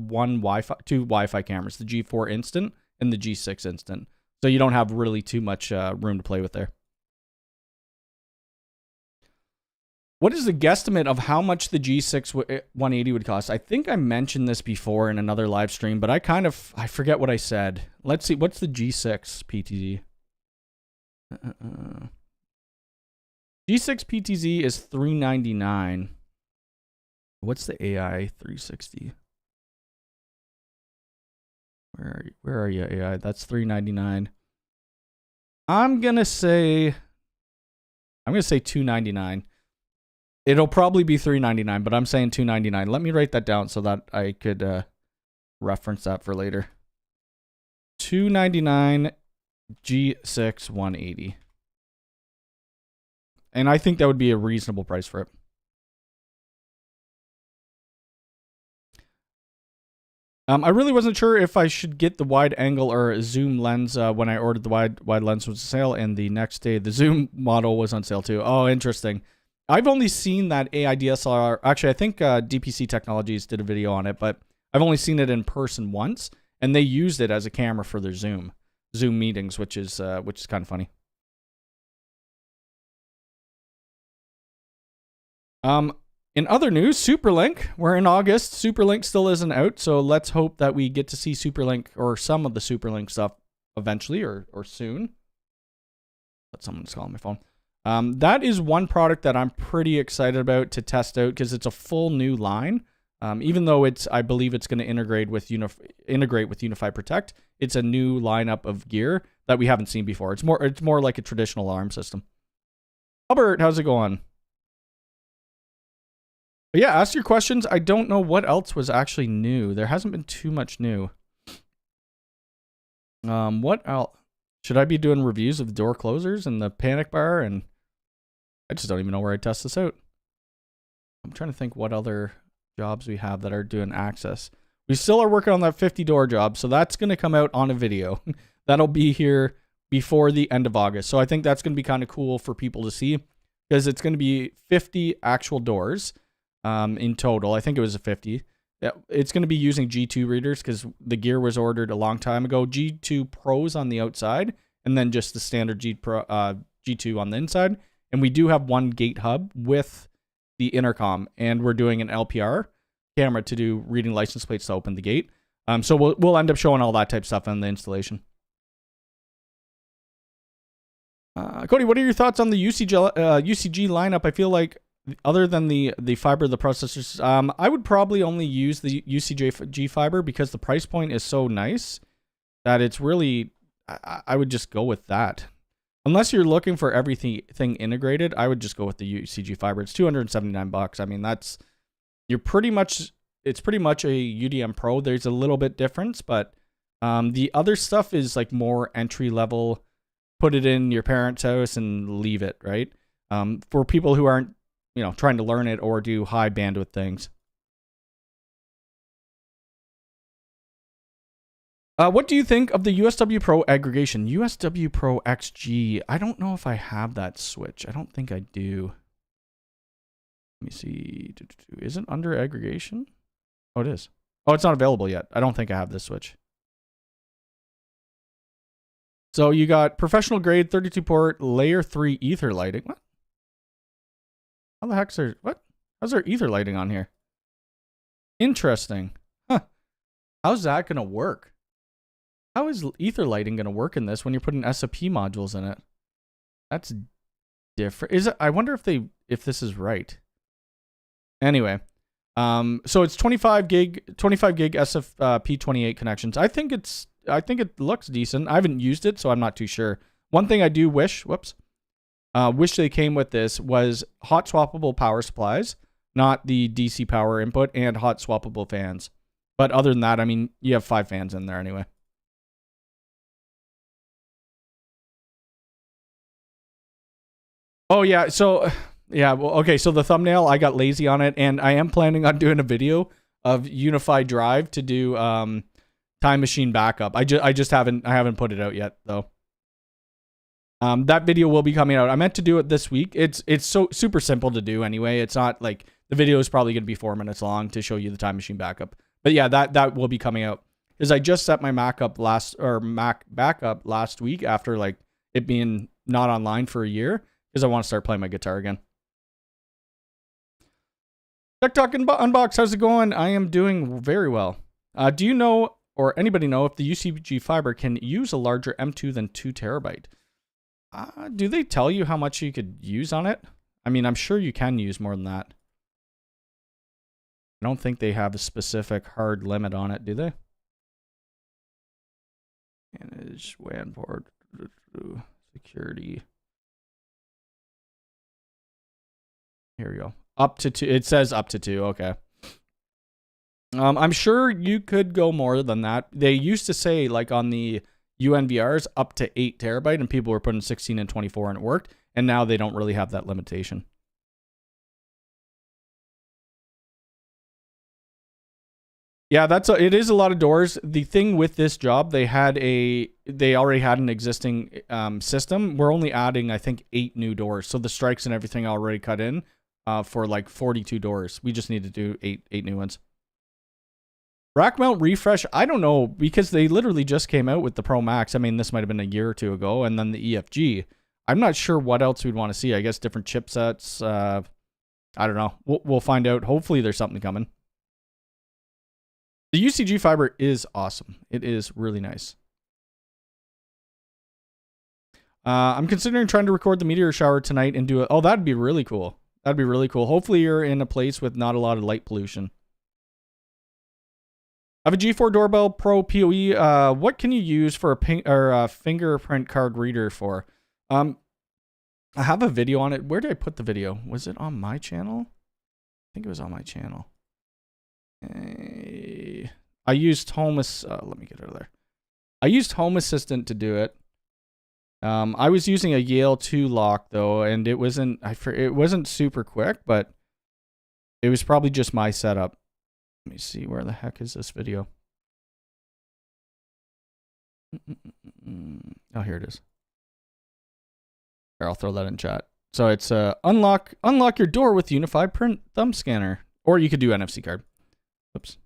two Wi-Fi cameras, the G4 Instant and the G6 Instant. So you don't have really too much room to play with there. What is the guesstimate of how much the G6 180 would cost? I think I mentioned this before in another live stream, but I forget what I said. Let's see. What's the G6 PTZ? G6 PTZ is $399. What's the AI 360? Where are you, AI? That's $399. I'm gonna say $299. It'll probably be $399, but I'm saying $299. Let me write that down so that I could reference that for later. $299 G6 180. And I think that would be a reasonable price for it. I really wasn't sure if I should get the wide angle or zoom lens when I ordered the wide lens was on sale, and the next day the zoom model was on sale too. Oh, interesting. I've only seen that AI DSLR. Actually, I think DPC Technologies did a video on it, but I've only seen it in person once, and they used it as a camera for their Zoom meetings, which is kind of funny. In other news, Superlink. We're in August. Superlink still isn't out, so let's hope that we get to see Superlink or some of the Superlink stuff eventually or soon. Let someone just call on my phone. That is one product that I'm pretty excited about to test out because it's a full new line. Even though I believe it's going to integrate with UniFi Protect, it's a new lineup of gear that we haven't seen before. It's more like a traditional alarm system. Albert, how's it going? But yeah, ask your questions. I don't know what else was actually new. There hasn't been too much new. What else? Should I be doing reviews of the door closers and the panic bar? And I just don't even know where I test this out. I'm trying to think what other jobs we have that are doing access. We still are working on that 50 door job, so that's going to come out on a video. That'll be here before the end of August. So I think that's going to be kind of cool for people to see because it's going to be 50 actual doors in total. I think it was a 50. It's going to be using G2 readers because the gear was ordered a long time ago. G2 Pros on the outside, and then just the standard G2 on the inside. And we do have one gate hub with the intercom, and we're doing an LPR camera to do reading license plates to open the gate. So we'll end up showing all that type of stuff in the installation. Cody, what are your thoughts on the UCG lineup? I feel like other than the fiber, the processors, I would probably only use the UCG fiber because the price point is so nice that it's really, I would just go with that. Unless you're looking for everything integrated, I would just go with the UCG fiber. It's $279. I mean, it's pretty much a UDM Pro. There's a little bit difference, but the other stuff is like more entry level. Put it in your parents' house and leave it, right? For people who aren't, trying to learn it or do high bandwidth things. What do you think of the USW Pro aggregation? USW Pro XG. I don't know if I have that switch. I don't think I do. Let me see. Is it under aggregation? Oh, it is. Oh, it's not available yet. I don't think I have this switch. So you got professional grade 32 port layer 3 ether lighting. What? How the heck's there? What? How's there ether lighting on here? Interesting. Huh. How's that going to work? How is ether lighting going to work in this when you're putting SOP modules in it? That's different. Is it? I wonder if this is right. Anyway, so it's 25 gig SFP28 connections. I think it looks decent. I haven't used it, so I'm not too sure. One thing I do wish they came with this was hot swappable power supplies, not the DC power input, and hot swappable fans. But other than that, I mean, you have 5 fans in there anyway. Oh, yeah. So, yeah. Well, okay. So the thumbnail, I got lazy on it, and I am planning on doing a video of UniFi Drive to do time machine backup. I just haven't put it out yet, though. That video will be coming out. I meant to do it this week. It's so super simple to do anyway. It's not like the video is probably going to be 4 minutes long to show you the time machine backup. But yeah, that will be coming out because I just set my Mac backup last week after like it being not online for a year because I want to start playing my guitar again. TikTok Unbox, how's it going? I am doing very well. Do you know, or anybody know, if the UCG fiber can use a larger M2 than 2 terabyte? Do they tell you how much you could use on it? I mean, I'm sure you can use more than that. I don't think they have a specific hard limit on it, do they? Manage WAN port security. Here we go. Up to 2. It says up to 2. Okay. I'm sure you could go more than that. They used to say, like on the UNVRs, up to 8 terabyte, and people were putting 16 and 24, and it worked. And now they don't really have that limitation. Yeah, it is a lot of doors. The thing with this job, they already had an existing system. We're only adding, I think, 8 new doors. So the strikes and everything already cut in for like 42 doors. We just need to do eight new ones. Rack mount refresh, I don't know, because they literally just came out with the Pro Max. I mean, this might have been a year or two ago, and then the EFG. I'm not sure what else we'd want to see. I guess different chipsets. I don't know. We'll find out. Hopefully there's something coming. The UCG fiber is awesome. It is really nice. I'm considering trying to record the meteor shower tonight and do it. Oh, that'd be really cool. That'd be really cool. Hopefully you're in a place with not a lot of light pollution. I have a G4 Doorbell Pro PoE. What can you use for a fingerprint card reader for? I have a video on it. Where did I put the video? Was it on my channel? I think it was on my channel. I used Home let me get out of there. I used Home Assistant to do it. I was using a Yale 2 lock though, and it wasn't super quick, but it was probably just my setup. Let me see, where the heck is this video? Oh, here it is. Here, I'll throw that in chat. So it's unlock your door with UniFi print thumb scanner, or you could do NFC card. Oops.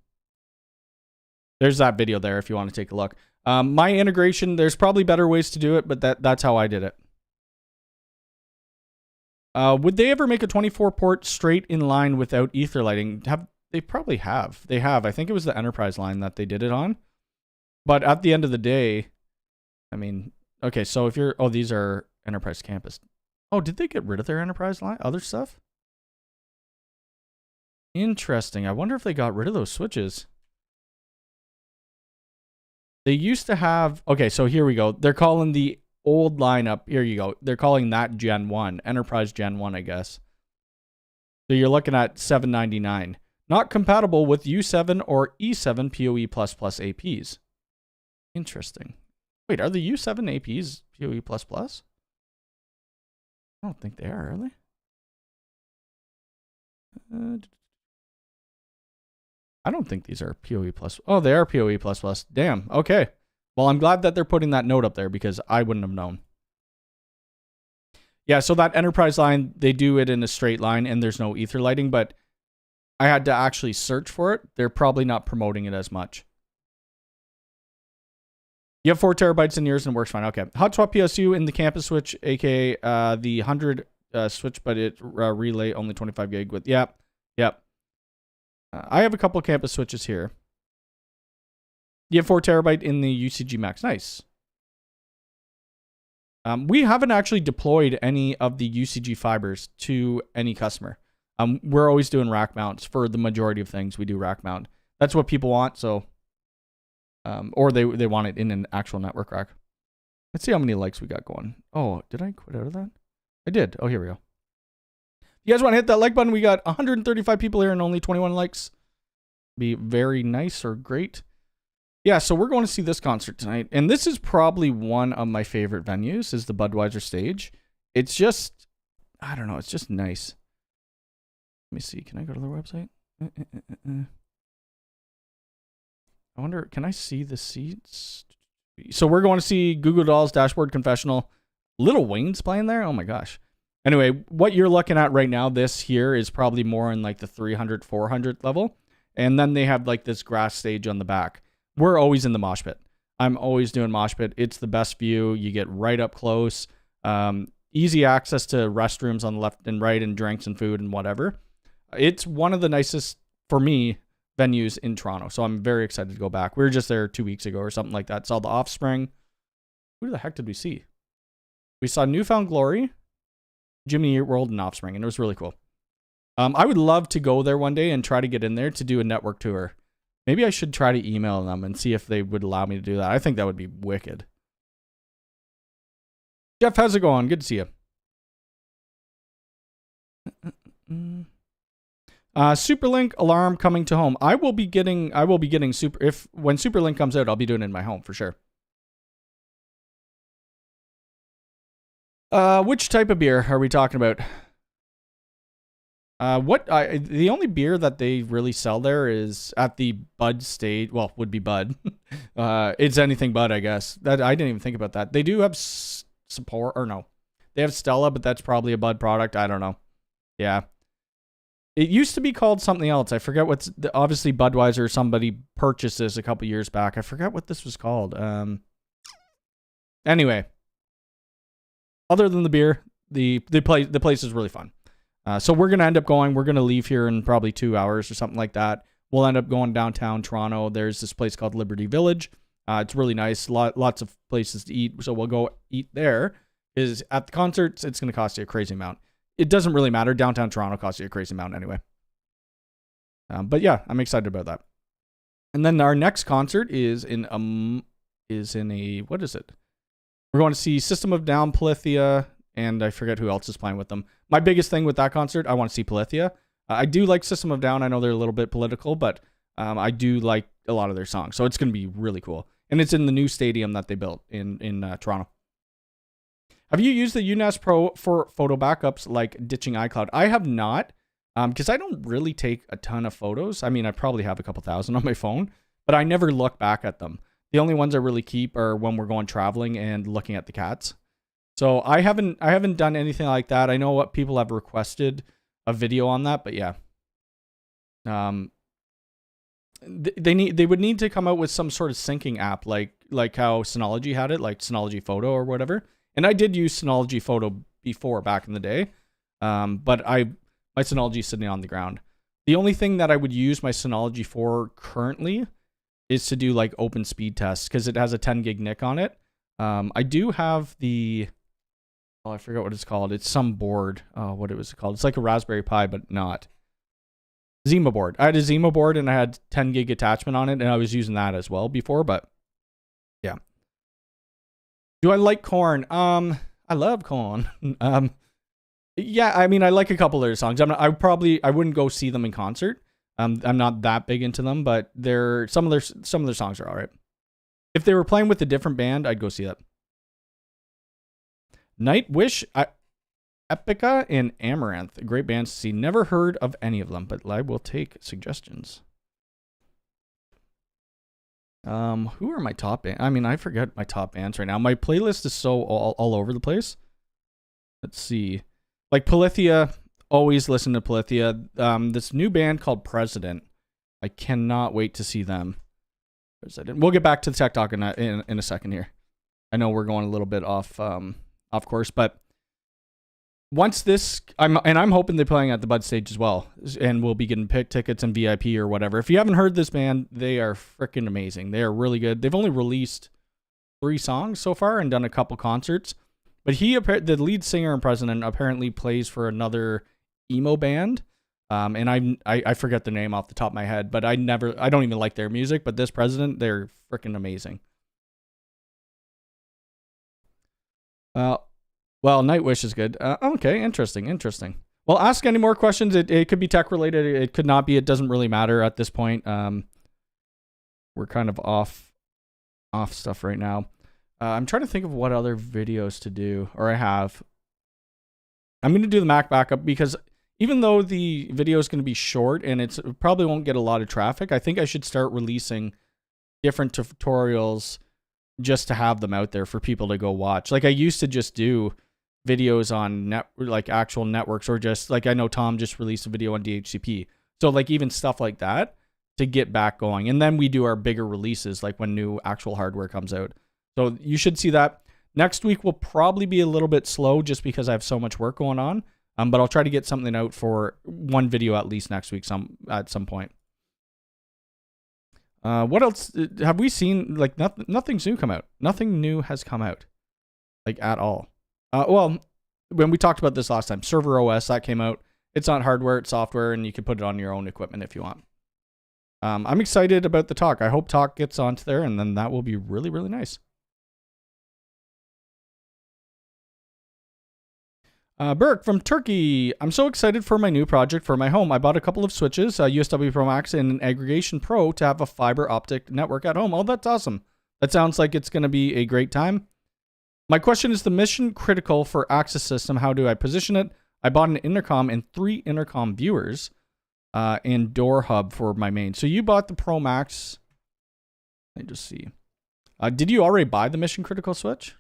There's that video there if you want to take a look. My integration, there's probably better ways to do it, but that's how I did it. Would they ever make a 24 port straight in line without ether lighting? They probably have. They have. I think it was the enterprise line that they did it on. But at the end of the day, I mean, okay, so if you're, these are enterprise campus. Oh, did they get rid of their enterprise line? Other stuff? Interesting. I wonder if they got rid of those switches. They used to have, okay, so here we go. They're calling the old lineup, here you go. They're calling that Gen 1, Enterprise Gen 1, I guess. So you're looking at $799. Not compatible with U7 or E7 PoE++ APs. Interesting. Wait, are the U7 APs PoE++? I don't think they are they? I don't think these are PoE++. Oh, they are PoE++. Damn, okay. Well, I'm glad that they're putting that note up there because I wouldn't have known. Yeah, so that enterprise line, they do it in a straight line and there's no ether lighting, but I had to actually search for it. They're probably not promoting it as much. You have 4 terabytes in yours and it works fine. Okay. Hotspot PSU in the campus switch, aka the 100 switch, but it relay only 25 gig with. Yep. I have a couple of campus switches here. You have 4 terabyte in the UCG Max. Nice. We haven't actually deployed any of the UCG fibers to any customer. We're always doing rack mounts for the majority of things. We do rack mount. That's what people want. So, or they want it in an actual network rack. Let's see how many likes we got going. Oh, did I quit out of that? I did. Oh, here we go. If you guys want to hit that like button, we got 135 people here and only 21 likes. Be very nice or great. Yeah, so we're going to see this concert tonight. And this is probably one of my favorite venues, is the Budweiser stage. It's just, I don't know, it's just nice. Let me see. Can I go to their website? I wonder, can I see the seats? So we're going to see Goo Goo Dolls, Dashboard Confessional. Lil Wayne's playing there? Oh my gosh. Anyway, what you're looking at right now, this here is probably more in like the 300, 400 level. And then they have like this grass stage on the back. We're always in the mosh pit. I'm always doing mosh pit. It's the best view. You get right up close. Easy access to restrooms on the left and right and drinks and food and whatever. It's one of the nicest, for me, venues in Toronto. So I'm very excited to go back. We were just there 2 weeks ago or something like that. Saw the Offspring. Who the heck did we see? We saw Newfound Glory, Jimmy Eat World, and Offspring, and it was really cool. I would love to go there one day and try to get in there to do a network tour. Maybe I should try to email them and see if they would allow me to do that. I think that would be wicked. Jeff, how's it going? Good to see you. Superlink alarm coming to home. I will be getting when Superlink comes out, I'll be doing it in my home for sure. Which type of beer are we talking about? The only beer that they really sell there is at the Bud stage. Well, would be Bud. It's anything Bud, I guess. That I didn't even think about that. They do have support, or no, they have Stella, but that's probably a Bud product. I don't know. Yeah, it used to be called something else. I forget what's. Obviously, Budweiser. Somebody purchased this a couple years back. I forget what this was called. Anyway, other than the beer, the place is really fun. So we're going to end up going, we're going to leave here in probably 2 hours or something like that. We'll end up going downtown Toronto. There's this place called Liberty Village. It's really nice. Lots of places to eat. So we'll go eat there. Is at the concerts, it's going to cost you a crazy amount. It doesn't really matter. Downtown Toronto costs you a crazy amount anyway. But yeah, I'm excited about that. And then our next concert is in a, what is it? We're going to see System of a Down, Polythia, and I forget who else is playing with them. My biggest thing with that concert, I want to see Polythia. I do like System of a Down. I know they're a little bit political, but I do like a lot of their songs. So it's going to be really cool. And it's in the new stadium that they built in Toronto. Have you used the UNAS Pro for photo backups like ditching iCloud? I have not, because I don't really take a ton of photos. I mean, I probably have a couple thousand on my phone, but I never look back at them. The only ones I really keep are when we're going traveling and looking at the cats. So I haven't done anything like that. I know what people have requested a video on that, but yeah. They would need to come out with some sort of syncing app like how Synology had it, like Synology Photo or whatever. And I did use Synology Photo before back in the day. But my Synology is sitting on the ground. The only thing that I would use my Synology for currently is to do like open speed tests because it has a 10 gig NIC on it. I do have the, I forgot what it's called. It's some board. What it was called. It's like a Raspberry Pi, but not. Zima board. I had a Zima board and I had 10 gig attachment on it, and I was using that as well before, but yeah. Do I like Korn? I love Korn. Yeah, I mean, I like a couple of their songs. I wouldn't go see them in concert. I'm not that big into them, but some of their songs are all right. If they were playing with a different band, I'd go see that. Nightwish, Epica, and Amaranth. Great bands to see. Never heard of any of them, but I will take suggestions. Who are my top bands? I mean, I forget my top bands right now. My playlist is so all over the place. Let's see. Like Polythia, always listen to Polythia. This new band called President. I cannot wait to see them. President. We'll get back to the tech talk in a second here. I know we're going a little bit off course, but once this, I'm hoping they're playing at the Bud stage as well, and we'll be getting tickets and VIP or whatever. If you haven't heard this band, they are freaking amazing. They are really good. They've only released 3 songs so far and done a couple concerts, but the lead singer and president apparently plays for another emo band, and I forget the name off the top of my head, but I don't even like their music, but this president, they're freaking amazing. Well, Nightwish is good. Okay, interesting. Well, ask any more questions. It could be tech related. It could not be. It doesn't really matter at this point. We're kind of off stuff right now. I'm trying to think of what other videos to do, or I have. I'm going to do the Mac backup because even though the video is going to be short and it probably won't get a lot of traffic, I think I should start releasing different tutorials just to have them out there for people to go watch. Like I used to just do videos on actual networks, or just like I know Tom just released a video on DHCP. So like even stuff like that to get back going. And then we do our bigger releases like when new actual hardware comes out. So you should see that. Next week will probably be a little bit slow just because I have so much work going on. But I'll try to get something out for one video at least next week at some point. What else have we seen? Like nothing's new come out. Nothing new has come out, like at all. Well, when we talked about this last time, Server OS that came out. It's not hardware, it's software, and you can put it on your own equipment if you want. I'm excited about the talk. I hope talk gets onto there, and then that will be really, really nice. Burke from Turkey. I'm so excited for my new project for my home. I bought a couple of switches, USW Pro Max and an Aggregation Pro to have a fiber optic network at home. Oh, that's awesome. That sounds like it's going to be a great time. My question is the mission critical for access system. How do I position it? I bought an intercom and 3 intercom viewers and door hub for my main. So you bought the Pro Max. Let me just see. Did you already buy the mission critical switch?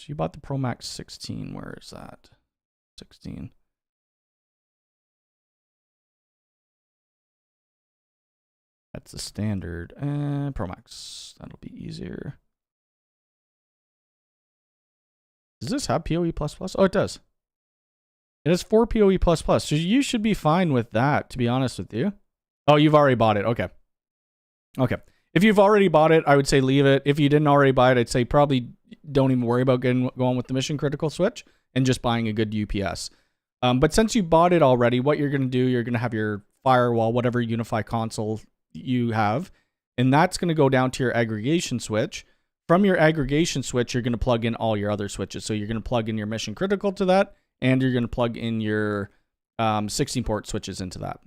So you bought the Pro Max 16. Where is that? 16. That's the standard. Pro Max. That'll be easier. Does this have PoE++? Oh, it does. It has 4 PoE++. So you should be fine with that, to be honest with you. Oh, you've already bought it. Okay. Okay. If you've already bought it, I would say leave it. If you didn't already buy it, I'd say probably don't even worry about going with the mission critical switch and just buying a good UPS. But since you bought it already, what you're going to do, you're going to have your firewall, whatever UniFi console you have, and that's going to go down to your aggregation switch. From your aggregation switch, you're going to plug in all your other switches. So you're going to plug in your mission critical to that, and you're going to plug in your 16-port switches into that.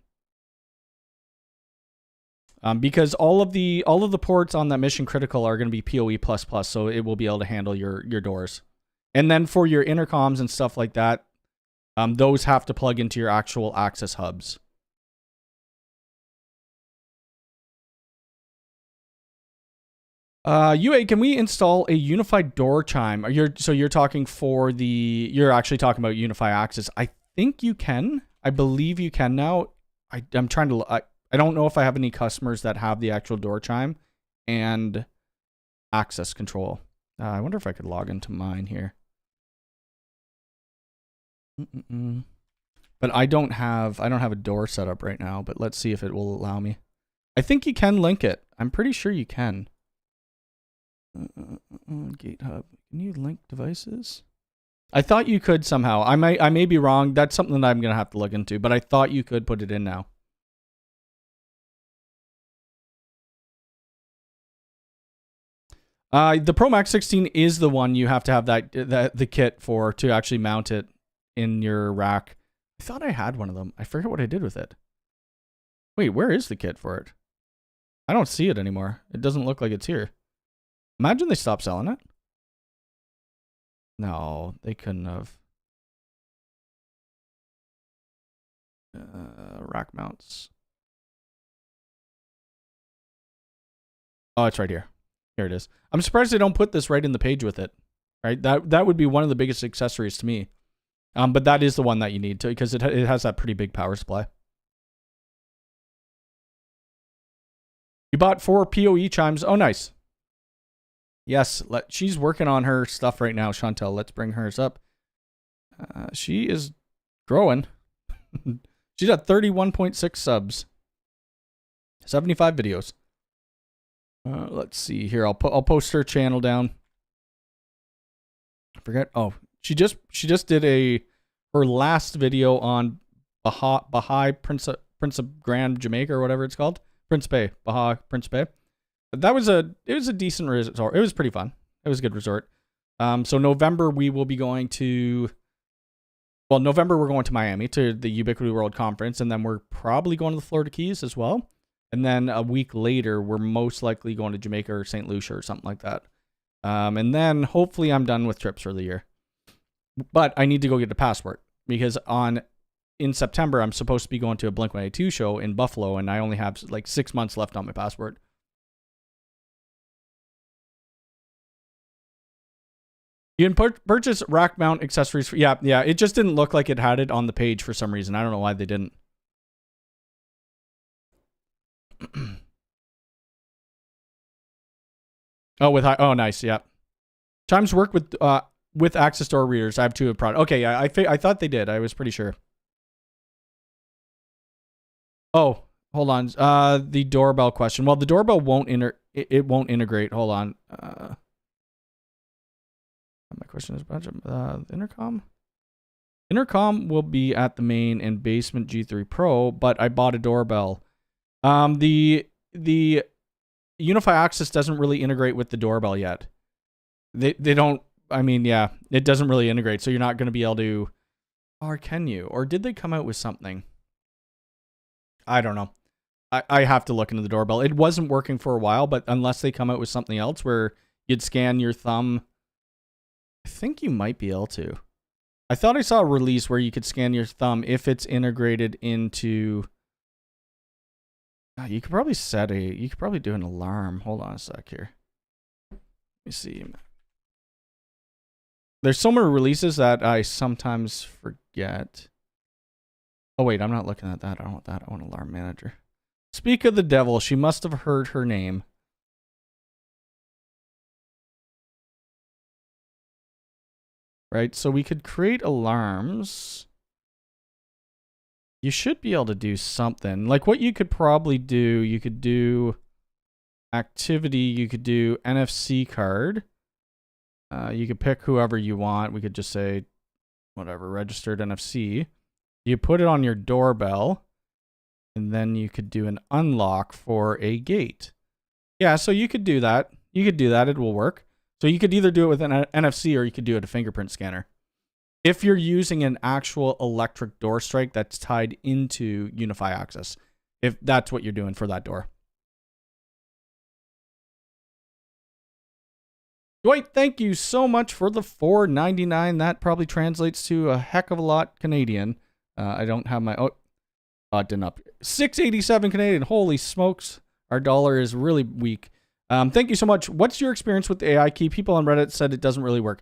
Because all of the ports on that mission critical are going to be PoE++, so it will be able to handle your doors. And then for your intercoms and stuff like that, those have to plug into your actual access hubs. UA, can we install a unified door chime? You're talking for you're actually talking about UniFi access. I think you can. I believe you can now. I'm trying to. I don't know if I have any customers that have the actual door chime and access control. I wonder if I could log into mine here. But I don't have a door set up right now, but let's see if it will allow me. I think you can link it. I'm pretty sure you can. Gate hub. Can you link devices? I thought you could somehow. I may be wrong. That's something that I'm going to have to look into, but I thought you could put it in now. The Pro Max 16 is the one you have to have the kit for to actually mount it in your rack. I thought I had one of them. I forget what I did with it. Wait, where is the kit for it? I don't see it anymore. It doesn't look like it's here. Imagine they stopped selling it. No, they couldn't have. Rack mounts. Oh, it's right here. Here it is. I'm surprised they don't put this right in the page with it. Right? That would be one of the biggest accessories to me. But that is the one that you need to, because it has that pretty big power supply. You bought 4 PoE chimes. Oh, nice. Yes, she's working on her stuff right now, Chantel. Let's bring hers up. She is growing. She's at 31.6 subs. 75 videos. Let's see here. I'll post her channel down. I forget. Oh, she just did her last video on Baha'i Prince of Grand Jamaica or whatever it's called. Principe. Baha'i Principe. It was a decent resort. It was pretty fun. It was a good resort. So November we will be going to. Well, November we're going to Miami to the Ubiquiti World Conference, and then we're probably going to the Florida Keys as well. And then a week later, we're most likely going to Jamaica or St. Lucia or something like that. And then hopefully I'm done with trips for the year. But I need to go get a passport because in September I'm supposed to be going to a Blink-182 show in Buffalo, and I only have like 6 months left on my passport. You can purchase rack mount accessories. Yeah. It just didn't look like it had it on the page for some reason. I don't know why they didn't. Oh, nice. Yeah. Chimes work with with access door readers. I have 2 of product. Okay, yeah, I thought they did. I was pretty sure. Oh, hold on. The doorbell question. Well, the doorbell won't it won't integrate. Hold on. My question is about intercom. Intercom will be at the main and basement G3 Pro, but I bought a doorbell. The UniFi access doesn't really integrate with the doorbell yet. They don't. I mean, yeah, it doesn't really integrate, so you're not going to be able to. Or can you? Or did they come out with something? I don't know. I have to look into the doorbell. It wasn't working for a while, but unless they come out with something else where you'd scan your thumb, I think you might be able to. I thought I saw a release where you could scan your thumb if it's integrated into. You could probably you could probably do an alarm. Hold on a sec here. Let me see. There's so many releases that I sometimes forget. Oh, wait, I'm not looking at that. I don't want that. I want Alarm Manager. Speak of the devil, she must have heard her name. Right, so we could create alarms. You should be able to do something. Like what you could probably do, you could do activity, you could do NFC card. You could pick whoever you want. We could just say, whatever, registered NFC. You put it on your doorbell, and then you could do an unlock for a gate. Yeah, so you could do that. You could do that. It will work. So you could either do it with an NFC or you could do it a fingerprint scanner. If you're using an actual electric door strike that's tied into UniFi access, if that's what you're doing for that door. Dwight, thank you so much for the $4.99. That probably translates to a heck of a lot Canadian. I don't have my... Oh, it didn't up. $6.87 Canadian. Holy smokes. Our dollar is really weak. Thank you so much. What's your experience with the AI key? People on Reddit said it doesn't really work.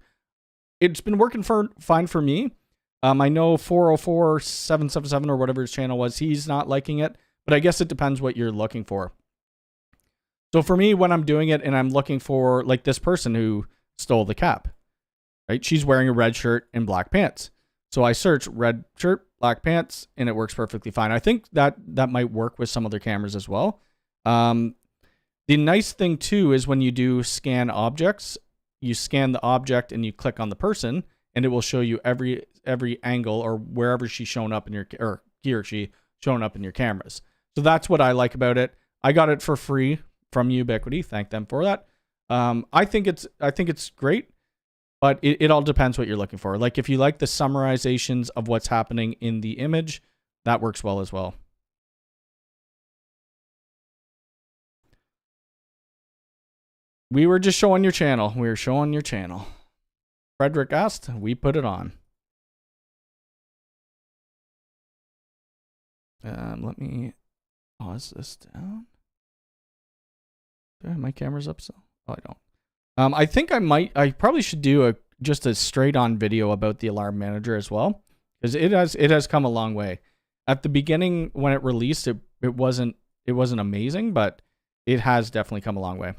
It's been working fine for me. I know 404-777 or whatever his channel was, he's not liking it. But I guess it depends what you're looking for. So for me, when I'm doing it and I'm looking for, like this person who stole the cap, right? She's wearing a red shirt and black pants. So I search red shirt, black pants, and it works perfectly fine. I think that might work with some other cameras as well. The nice thing too is when you do scan objects, you scan the object and you click on the person, and it will show you every angle or wherever she's shown up in your, or he or she shown up in your cameras. So that's what I like about it. I got it for free from Ubiquiti. Thank them for that. I think it's great, but it all depends what you're looking for. Like if you like the summarizations of what's happening in the image, that works well as well. We were just showing your channel. We were showing your channel. Frederick asked, we put it on. Let me pause this down. Do I have my cameras up still? Oh, I don't. I think I probably should do just a straight on video about the Alarm Manager as well, because it has come a long way. At the beginning when it released, it wasn't amazing, but it has definitely come a long way.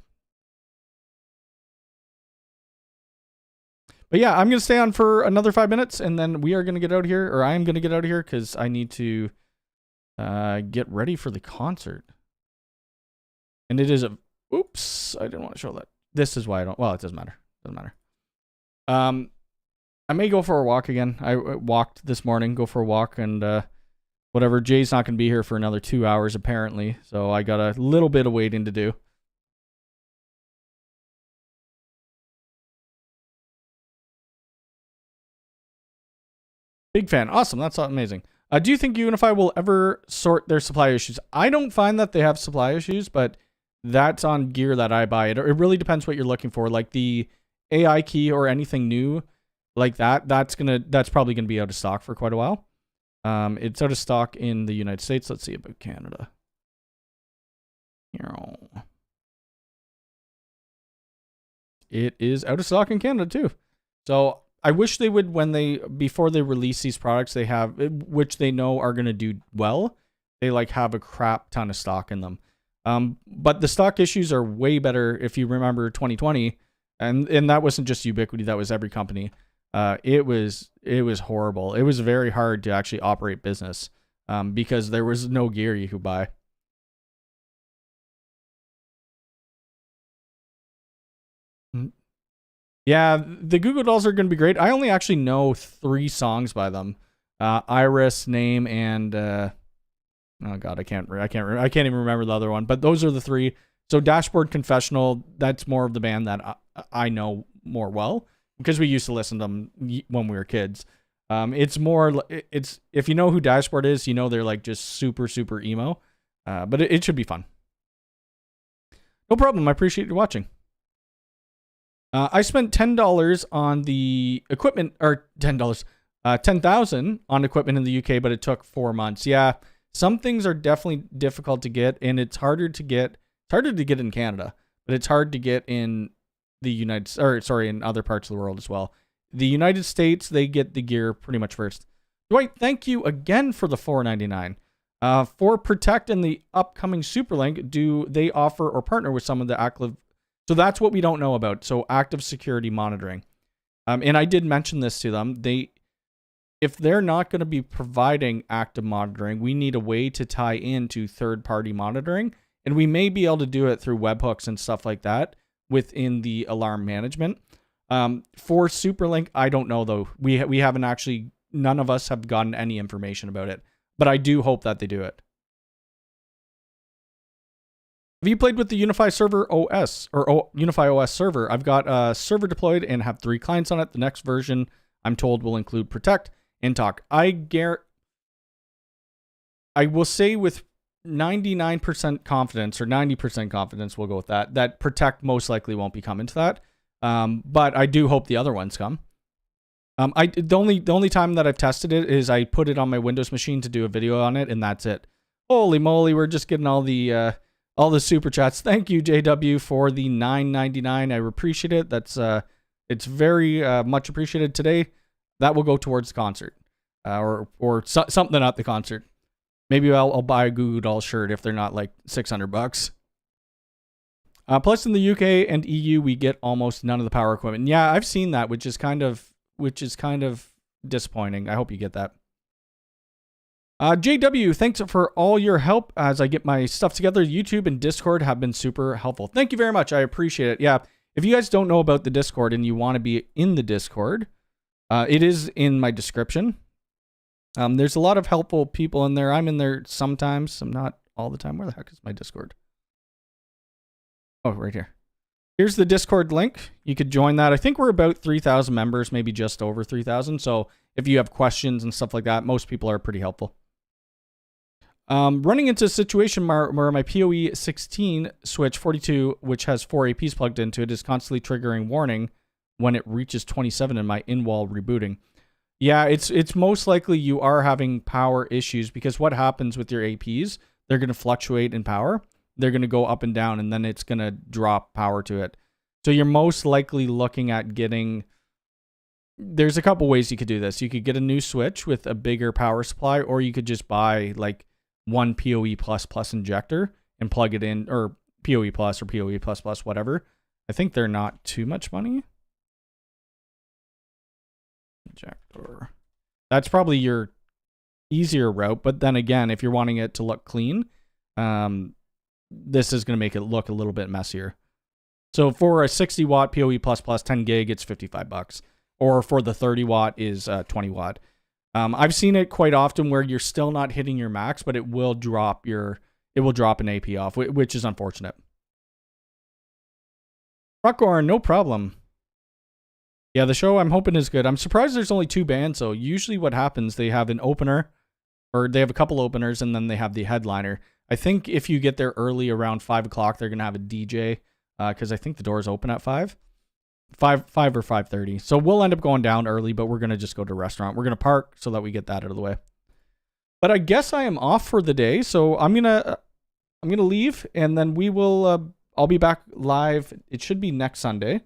But yeah, I'm going to stay on for another 5 minutes, and then we are going to get out of here, or I am going to get out of here because I need to get ready for the concert. And it is a... Oops, I didn't want to show that. This is why I don't... Well, it doesn't matter. Doesn't matter. I may go for a walk again. I walked this morning, go for a walk, and whatever. Jay's not going to be here for another 2 hours, apparently, so I got a little bit of waiting to do. Big fan. Awesome. That's amazing. Do you think UniFi will ever sort their supply issues? I don't find that they have supply issues, but that's on gear that I buy. It really depends what you're looking for. Like the AI key or anything new like that, that's probably gonna be out of stock for quite a while. It's out of stock in the United States. Let's see about Canada. It is out of stock in Canada too. So I wish they would, before they release these products, they have, which they know are going to do well, they like have a crap ton of stock in them. But the stock issues are way better if you remember 2020, and that wasn't just Ubiquiti, that was every company. It was horrible. It was very hard to actually operate business because there was no gear you could buy. Yeah, the Google Dolls are going to be great. I only actually know 3 songs by them: Iris, Name, and oh god, I can't even remember the other one. But those are the 3. So Dashboard Confessional, that's more of the band that I know more well because we used to listen to them when we were kids. It's if you know who Dashboard is, you know they're like just super super emo. But it should be fun. No problem. I appreciate you watching. I spent $10 on the equipment, or $10,000 on equipment in the UK, but it took 4 months. Yeah, some things are definitely difficult to get, and it's harder to get. It's harder to get in Canada, but it's hard to get in the in other parts of the world as well. The United States, they get the gear pretty much first. Dwight, thank you again for the $4.99. For Protect and the upcoming Superlink, do they offer or partner with some of the active? So that's what we don't know about. So active security monitoring. And I did mention this to them. If they're not going to be providing active monitoring, we need a way to tie into third-party monitoring. And we may be able to do it through webhooks and stuff like that within the alarm management. For Superlink, I don't know though. We haven't actually, none of us have gotten any information about it. But I do hope that they do it. Have you played with the UniFi server OS or UniFi OS server? I've got a server deployed and have 3 clients on it. The next version, I'm told, will include Protect and Talk. I will say with 99% confidence, or 90% confidence, we'll go with that Protect most likely won't be coming to that. But I do hope the other ones come. The only time that I've tested it is I put it on my Windows machine to do a video on it, and that's it. Holy moly, we're just getting all the super chats. Thank you, JW, for the $9.99. I appreciate it. That's it's very much appreciated today. That will go towards the concert, or something at the concert. Maybe I'll buy a Goo Goo Dolls shirt if they're not like $600. Plus, in the UK and EU, we get almost none of the power equipment. Yeah, I've seen that, which is kind of disappointing. I hope you get that. JW, thanks for all your help as I get my stuff together. YouTube and Discord have been super helpful. Thank you very much. I appreciate it. Yeah, if you guys don't know about the Discord and you want to be in the Discord, it is in my description. There's a lot of helpful people in there. I'm in there sometimes. I'm not all the time. Where the heck is my Discord? Oh, right here. Here's the Discord link. You could join that. I think we're about 3,000 members, maybe just over 3,000. So if you have questions and stuff like that, most people are pretty helpful. Running into a situation where my PoE 16 switch 42, which has 4 APs plugged into it, is constantly triggering warning when it reaches 27 in my in-wall rebooting. Yeah, it's most likely you are having power issues, because what happens with your APs, they're going to fluctuate in power. They're going to go up and down, and then it's going to drop power to it. So you're most likely looking at getting... There's a couple ways you could do this. You could get a new switch with a bigger power supply, or you could just buy like one PoE++ injector and plug it in, or PoE+ or PoE++, whatever. I think they're not too much money. Injector. That's probably your easier route, but then again, if you're wanting it to look clean, this is going to make it look a little bit messier. So for a 60 watt PoE++ 10 gig, it's $55. Or for the 30 watt is 20 watt. I've seen it quite often where you're still not hitting your max, but it will drop an AP off, which is unfortunate. Rockgorn, no problem. Yeah, the show I'm hoping is good. I'm surprised there's only 2 bands, though. Usually what happens, they have an opener, or they have a couple openers, and then they have the headliner. I think if you get there early around 5 o'clock, they're going to have a DJ, because I think the doors open at 5 or 5:30. So we'll end up going down early, but we're going to just go to a restaurant. We're going to park so that we get that out of the way. But I guess I am off for the day, so I'm going to leave, and then we will I'll be back live. It should be next Sunday.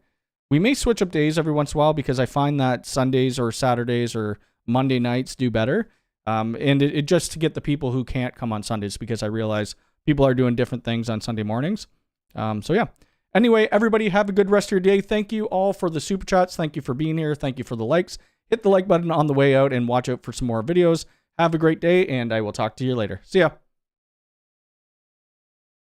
We may switch up days every once in a while, because I find that Sundays or Saturdays or Monday nights do better. And it just to get the people who can't come on Sundays, because I realize people are doing different things on Sunday mornings. So yeah. Anyway, everybody have a good rest of your day. Thank you all for the super chats. Thank you for being here. Thank you for the likes. Hit the like button on the way out and watch out for some more videos. Have a great day, and I will talk to you later. See ya.